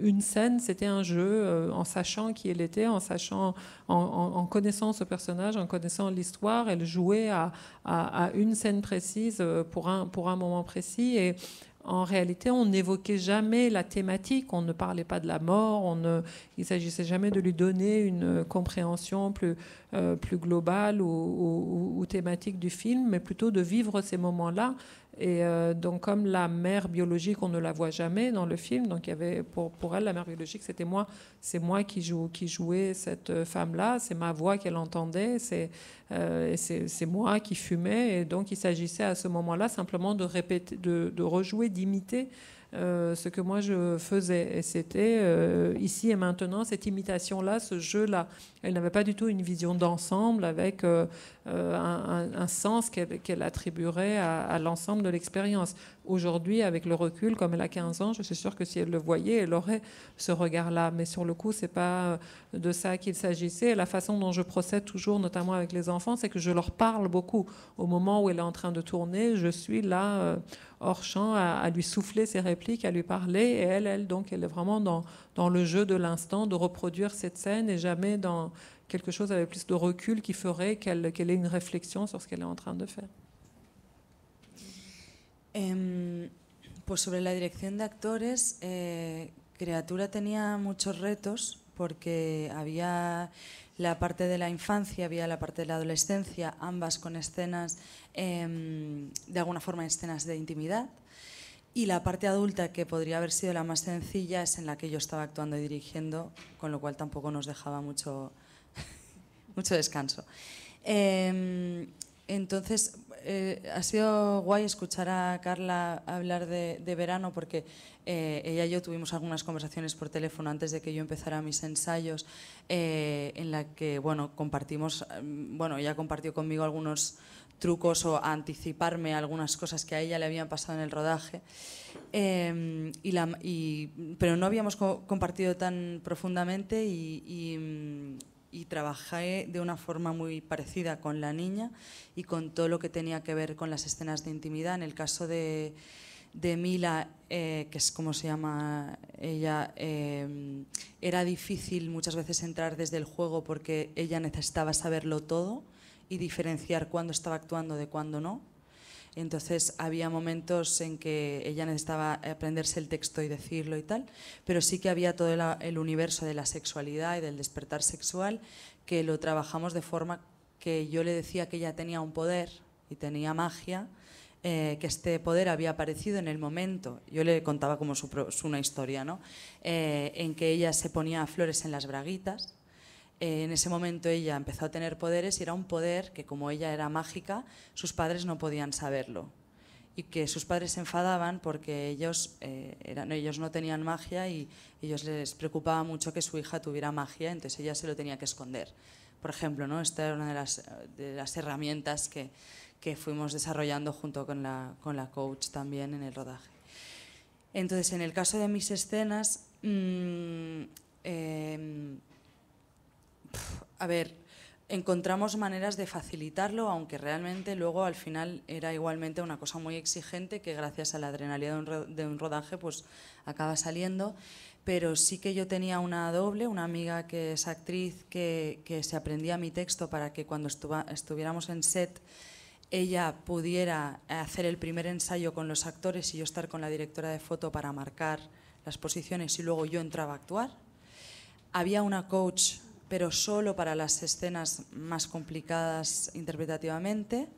une scène, c'était un jeu, en sachant qui elle était, en connaissant ce personnage, en connaissant l'histoire. Elle jouait à une scène précise pour un moment précis. Et en réalité, on n'évoquait jamais la thématique, on ne parlait pas de la mort, il ne s'agissait jamais de lui donner une compréhension plus globale ou thématique du film, mais plutôt de vivre ces moments-là. Et donc, comme la mère biologique, on ne la voit jamais dans le film, donc il y avait pour elle, la mère biologique, c'était moi. C'est moi qui jouais cette femme-là, c'est ma voix qu'elle entendait, c'est moi qui fumais. Et donc, il s'agissait à ce moment-là simplement de répéter, de rejouer, d'imiter ce que moi je faisais. Et c'était ici et maintenant, cette imitation-là, ce jeu-là. Elle n'avait pas du tout une vision d'ensemble avec un sens qu'elle attribuerait à l'ensemble de l'expérience. Aujourd'hui, avec le recul, comme elle a 15 ans, je suis sûre que si elle le voyait, elle aurait ce regard-là. Mais sur le coup, c'est pas de ça qu'il s'agissait. Et la façon dont je procède toujours, notamment avec les enfants, c'est que je leur parle beaucoup. Au moment où elle est en train de tourner, je suis là, hors champ, à lui souffler ses répliques, à lui parler. Et elle, donc, elle est vraiment dans le jeu de l'instant, de reproduire cette scène et jamais dans quelque chose avec plus de recul qui ferait qu'elle ait une réflexion sur ce qu'elle est en train de faire. Pues sobre la dirección de actores, Criatura tenía muchos retos porque había la parte de la infancia, había la parte de la adolescencia, ambas con escenas, de alguna forma escenas de intimidad. Y la parte adulta, que podría haber sido la más sencilla, es en la que yo estaba actuando y dirigiendo, con lo cual tampoco nos dejaba mucho descanso. Entonces, ha sido guay escuchar a Carla hablar de verano, porque ella y yo tuvimos algunas conversaciones por teléfono antes de que yo empezara mis ensayos, en la que, bueno, compartimos, ella compartió conmigo algunos trucos o anticiparme algunas cosas que a ella le habían pasado en el rodaje, pero no habíamos compartido tan profundamente y trabajé de una forma muy parecida con la niña y con todo lo que tenía que ver con las escenas de intimidad. En el caso de Mila, que es como se llama ella, era difícil muchas veces entrar desde el juego porque ella necesitaba saberlo todo y diferenciar cuándo estaba actuando de cuándo no. Entonces había momentos en que ella necesitaba aprenderse el texto y decirlo y tal, pero sí que había todo el universo de la sexualidad y del despertar sexual, que lo trabajamos de forma que yo le decía que ella tenía un poder y tenía magia, que este poder había aparecido en el momento, yo le contaba como una historia, ¿no? En que ella se ponía flores en las braguitas. En ese momento ella empezó a tener poderes y era un poder que, como ella era mágica, sus padres no podían saberlo y que sus padres se enfadaban porque ellos no tenían magia y ellos les preocupaba mucho que su hija tuviera magia, entonces ella se lo tenía que esconder. Por ejemplo, ¿no? Esta era una de las herramientas que fuimos desarrollando junto con la coach también en el rodaje. Entonces, en el caso de mis escenas, a ver, encontramos maneras de facilitarlo, aunque realmente luego al final era igualmente una cosa muy exigente que gracias a la adrenalina de un rodaje pues acaba saliendo. Pero sí que yo tenía una doble, una amiga que es actriz, que se aprendía mi texto para que cuando estuviéramos en set ella pudiera hacer el primer ensayo con los actores y yo estar con la directora de foto para marcar las posiciones y luego yo entraba a actuar. había una coach, pero solo para las escenas más complicadas interpretativamente,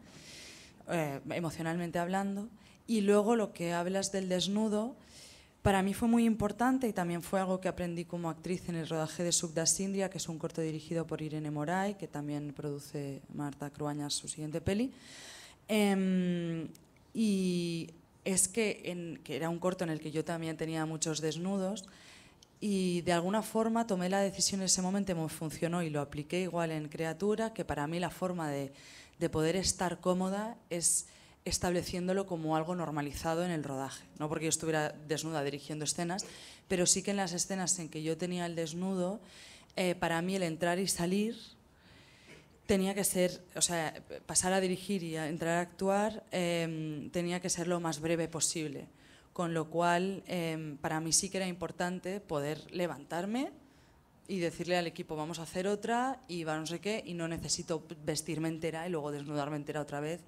emocionalmente hablando. Y luego lo que hablas del desnudo, para mí fue muy importante y también fue algo que aprendí como actriz en el rodaje de Sugdas Indria, que es un corto dirigido por Irene Moray, que también produce Marta Cruañas su siguiente peli. Y es que era un corto en el que yo también tenía muchos desnudos y de alguna forma tomé la decisión en ese momento, me funcionó y lo apliqué igual en Criatura, que para mí la forma de poder estar cómoda es estableciéndolo como algo normalizado en el rodaje. No porque yo estuviera desnuda dirigiendo escenas, pero sí que en las escenas en que yo tenía el desnudo, para mí el entrar y salir tenía que ser, o sea, pasar a dirigir y a entrar a actuar tenía que ser lo más breve posible. Con lo cual, para mí sí que era importante poder levantarme y decirle al equipo, vamos a hacer otra y va no sé qué, y no necesito vestirme entera y luego desnudarme entera otra vez.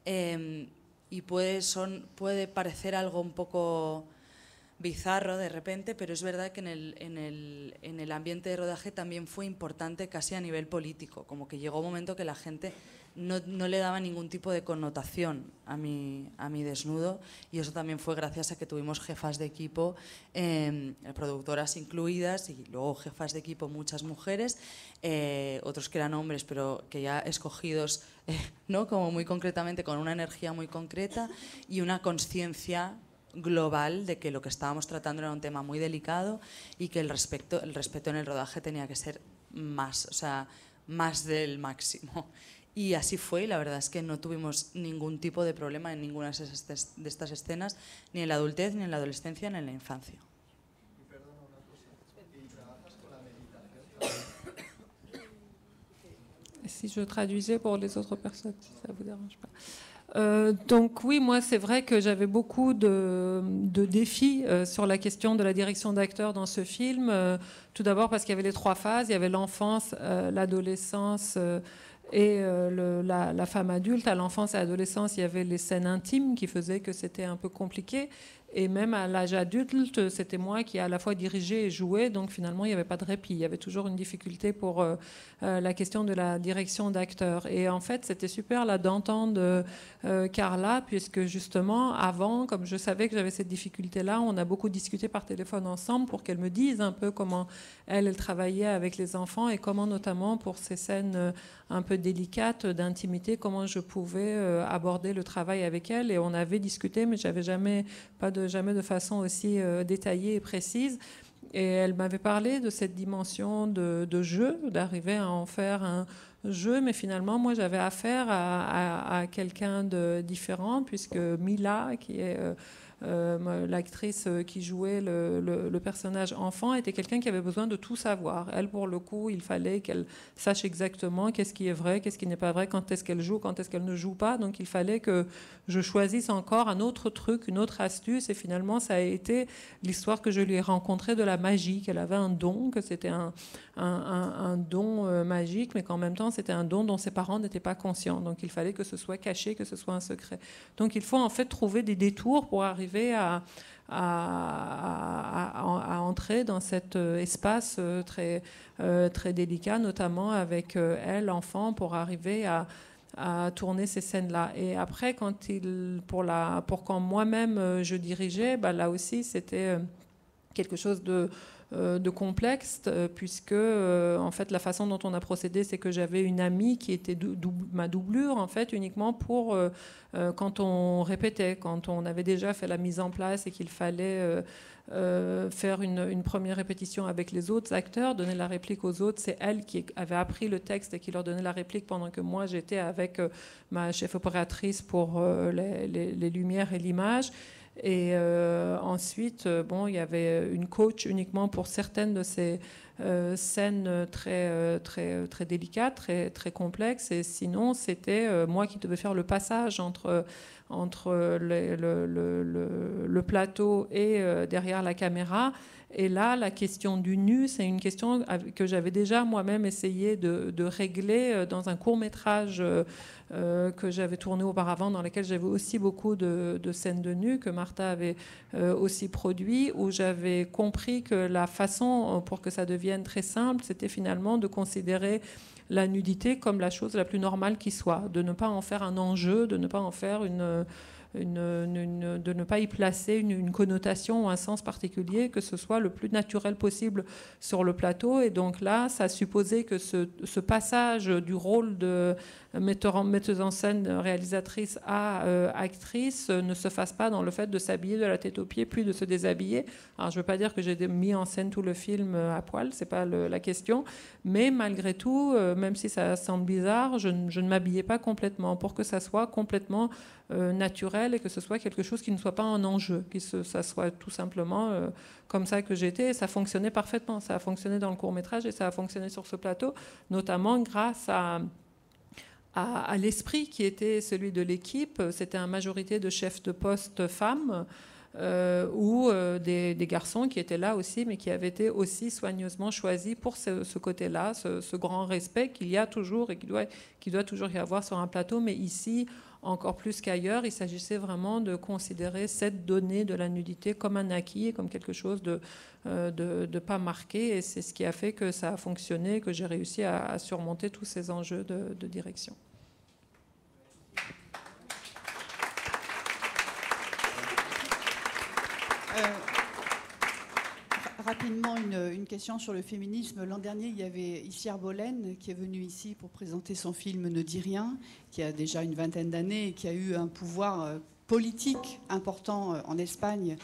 Y puede parecer algo un poco bizarro de repente, pero es verdad que en el ambiente de rodaje también fue importante casi a nivel político, como que llegó un momento que la gente no le daba ningún tipo de connotación a mi desnudo, y eso también fue gracias a que tuvimos jefas de equipo, productoras incluidas, y luego jefas de equipo muchas mujeres, otros que eran hombres pero que ya escogidos ¿no? Como muy concretamente, con una energía muy concreta y una conciencia global de que lo que estábamos tratando era un tema muy delicado y que el respeto en el rodaje tenía que ser más, o sea, más del máximo. Y así fue, y la verdad es que no tuvimos ningún tipo de problema en ninguna de estas escenas, ni en la adultez, ni en la adolescencia, ni en la infancia. Si je traduisais pour les autres personnes, si ça vous dérange pas. Donc oui, moi c'est vrai que j'avais beaucoup de défis sur la question de la direction d'acteurs dans ce film. Tout d'abord parce qu'il y avait les 3 phases, il y avait l'enfance, l'adolescence et la femme adulte. À l'enfance et à l'adolescence, il y avait les scènes intimes qui faisaient que c'était un peu compliqué. Et même à l'âge adulte, c'était moi qui à la fois dirigeais et jouais, donc finalement il n'y avait pas de répit. Il y avait toujours une difficulté pour la question de la direction d'acteurs. Et en fait, c'était super là d'entendre Carla, puisque justement, avant, comme je savais que j'avais cette difficulté-là, on a beaucoup discuté par téléphone ensemble pour qu'elle me dise un peu comment elle travaillait avec les enfants et comment notamment pour ces scènes un peu délicates d'intimité, comment je pouvais aborder le travail avec elle. Et on avait discuté, mais j'avais jamais de façon aussi détaillée et précise. Et elle m'avait parlé de cette dimension de jeu, d'arriver à en faire un jeu, mais finalement, moi, j'avais affaire à quelqu'un de différent, puisque Mila, qui est l'actrice qui jouait le personnage enfant, était quelqu'un qui avait besoin de tout savoir. Elle, pour le coup, il fallait qu'elle sache exactement qu'est-ce qui est vrai, qu'est-ce qui n'est pas vrai, quand est-ce qu'elle joue, quand est-ce qu'elle ne joue pas. Donc il fallait que je choisisse encore un autre truc, une autre astuce. Et finalement, ça a été l'histoire que je lui ai rencontrée de la magie, qu'elle avait un don, que c'était un don magique, mais qu'en même temps, c'était un don dont ses parents n'étaient pas conscients. Donc il fallait que ce soit caché, que ce soit un secret. Donc il faut en fait trouver des détours pour arriver à entrer dans cet espace très délicat, notamment avec elle, l'enfant, pour arriver à tourner ces scènes-là. Et après, quand moi-même je dirigeais, là aussi, c'était quelque chose de complexe, puisque en fait la façon dont on a procédé, c'est que j'avais une amie qui était ma doublure en fait uniquement pour quand on répétait, quand on avait déjà fait la mise en place et qu'il fallait faire une première répétition avec les autres acteurs, donner la réplique aux autres. C'est elle qui avait appris le texte et qui leur donnait la réplique pendant que moi j'étais avec ma chef opératrice pour les lumières et l'image. Et ensuite, il y avait une coach uniquement pour certaines de ces scènes très délicates, très complexes. Et sinon, c'était moi qui devais faire le passage entre le plateau et derrière la caméra. Et là, la question du nu, c'est une question que j'avais déjà moi-même essayé de régler dans un court-métrage que j'avais tourné auparavant, dans lequel j'avais aussi beaucoup de scènes de nu, que Marta avait aussi produit, où j'avais compris que la façon pour que ça devienne devienne très simple, c'était finalement de considérer la nudité comme la chose la plus normale qui soit, de ne pas en faire un enjeu, de ne pas en faire de ne pas y placer une connotation ou un sens particulier, que ce soit le plus naturel possible sur le plateau. Et donc là, ça supposait que ce passage du rôle de metteuse en scène, réalisatrice à actrice ne se fasse pas dans le fait de s'habiller de la tête aux pieds, puis de se déshabiller. Alors je ne veux pas dire que j'ai mis en scène tout le film à poil, c'est pas la question, mais malgré tout, même si ça semble bizarre, je ne m'habillais pas complètement pour que ça soit complètement naturel et que ce soit quelque chose qui ne soit pas un enjeu, ça soit tout simplement comme ça que j'étais. Et ça fonctionnait parfaitement, ça a fonctionné dans le court-métrage et ça a fonctionné sur ce plateau, notamment grâce à l'esprit qui était celui de l'équipe. C'était une majorité de chefs de poste femmes ou des garçons qui étaient là aussi, mais qui avaient été aussi soigneusement choisis pour ce côté-là, ce grand respect qu'il y a toujours et qui doit toujours y avoir sur un plateau. Mais ici, encore plus qu'ailleurs, il s'agissait vraiment de considérer cette donnée de la nudité comme un acquis et comme quelque chose de pas marqué. Et c'est ce qui a fait que ça a fonctionné, que j'ai réussi à surmonter tous ces enjeux de direction. Rapidement, une question sur le féminisme. L'an dernier, il y avait Isiar Bolen qui est venu ici pour présenter son film Ne dis rien, qui a déjà une vingtaine d'années et qui a eu un pouvoir politique important en Espagne,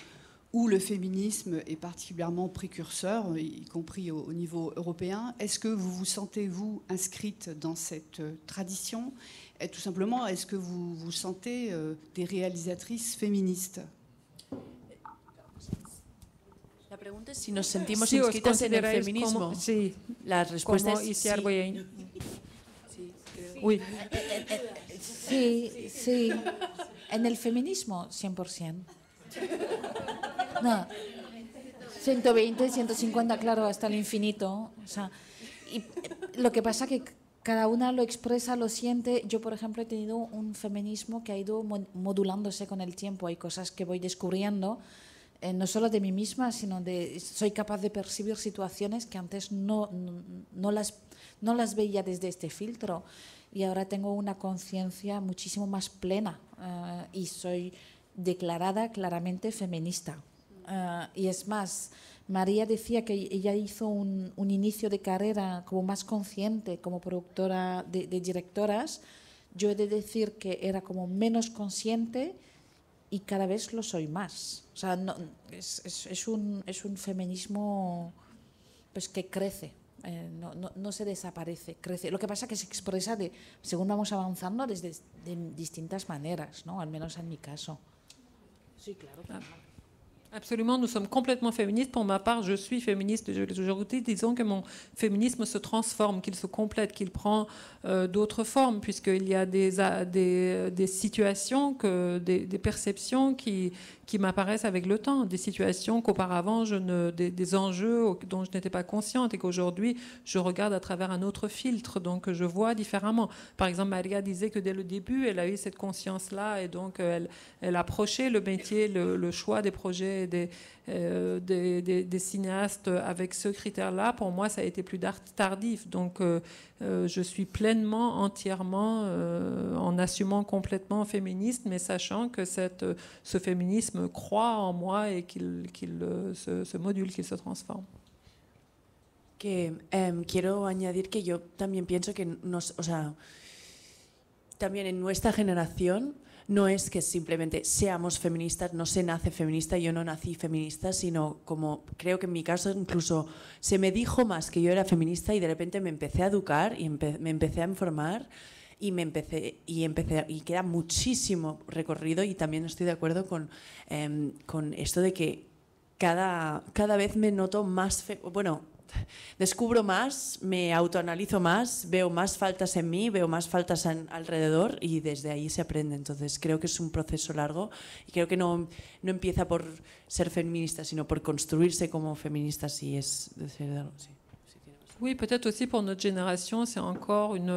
où le féminisme est particulièrement précurseur, y compris au niveau européen. Est-ce que vous vous sentez, vous, inscrite dans cette tradition? Et tout simplement, est-ce que vous vous sentez des réalisatrices féministes? La pregunta es si nos sentimos inscritas en el feminismo. Sí. La respuesta es sí. Oui. Sí. En el feminismo, 100%. No. 120, 150, claro, hasta el infinito. O sea, y lo que pasa que cada una lo expresa, lo siente. Yo, por ejemplo, he tenido un feminismo que ha ido modulándose con el tiempo. Hay cosas que voy descubriendo, no solo de mí misma, sino soy capaz de percibir situaciones que antes no las veía desde este filtro, y ahora tengo una conciencia muchísimo más plena y soy declarada claramente feminista. Y es más, María decía que ella hizo un inicio de carrera como más consciente como productora de directoras. Yo he de decir que era como menos consciente y cada vez lo soy más. O sea, es un feminismo pues que crece, no se desaparece, crece. Lo que pasa es que se expresa según vamos avanzando de distintas maneras, ¿no? Al menos en mi caso. Sí, claro. Absolument, nous sommes complètement féministes. Pour ma part, je suis féministe, je l'ai toujours dit. Disons que mon féminisme se transforme, qu'il se complète, qu'il prend d'autres formes, puisqu'il y a des situations, des perceptions qui m'apparaissent avec le temps, des situations qu'auparavant, des enjeux dont je n'étais pas consciente et qu'aujourd'hui, je regarde à travers un autre filtre, donc je vois différemment. Par exemple, Maria disait que dès le début, elle a eu cette conscience-là et donc elle approchait le métier, le choix des projets des cinéastes avec ce critère-là. Pour moi, ça a été plus tardif. Donc, je suis pleinement, entièrement, en assumant complètement féministe, mais sachant que ce féminisme croît en moi et qu'il se module, qu'il se transforme. Quiero añadir que yo también pienso que también en nuestra generación no es que simplemente seamos feministas, no se nace feminista, yo no nací feminista, sino como creo que en mi caso incluso se me dijo más que yo era feminista y de repente me empecé a educar y me empecé a informar y y queda muchísimo recorrido, y también estoy de acuerdo con esto de que cada vez me noto más, descubro más, me autoanalizo más, veo más faltas en mí, veo más faltas alrededor, y desde ahí se aprende. Entonces creo que es un proceso largo y creo que no empieza por ser feminista, sino por construirse como feminista, si es decir algo así. Oui, peut-être aussi pour notre génération, c'est encore une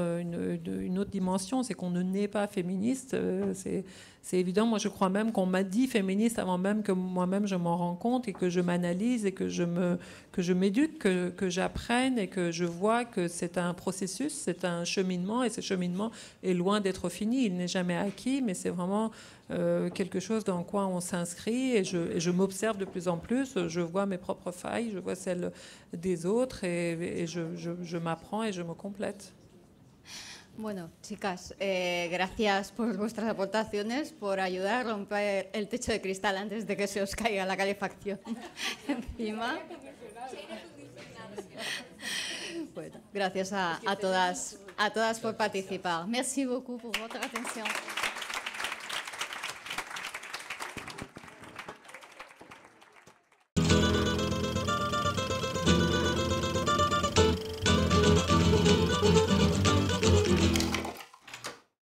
autre dimension, c'est qu'on ne naît pas féministe, c'est évident. Moi, je crois même qu'on m'a dit féministe avant même que moi-même je m'en rende compte et que je m'analyse et que je m'éduque, que j'apprenne et que je vois que c'est un processus, c'est un cheminement, et ce cheminement est loin d'être fini. Il n'est jamais acquis, mais c'est vraiment quelque chose dans quoi on s'inscrit, et je m'observe de plus en plus. Je vois mes propres failles, je vois celles des autres, et je m'apprends et je me complète. Bueno, chicas, gracias por vuestras aportaciones, por ayudar a romper el techo de cristal antes de que se os caiga la calefacción encima. Bueno, gracias a todas por participar. Merci beaucoup pour votre attention.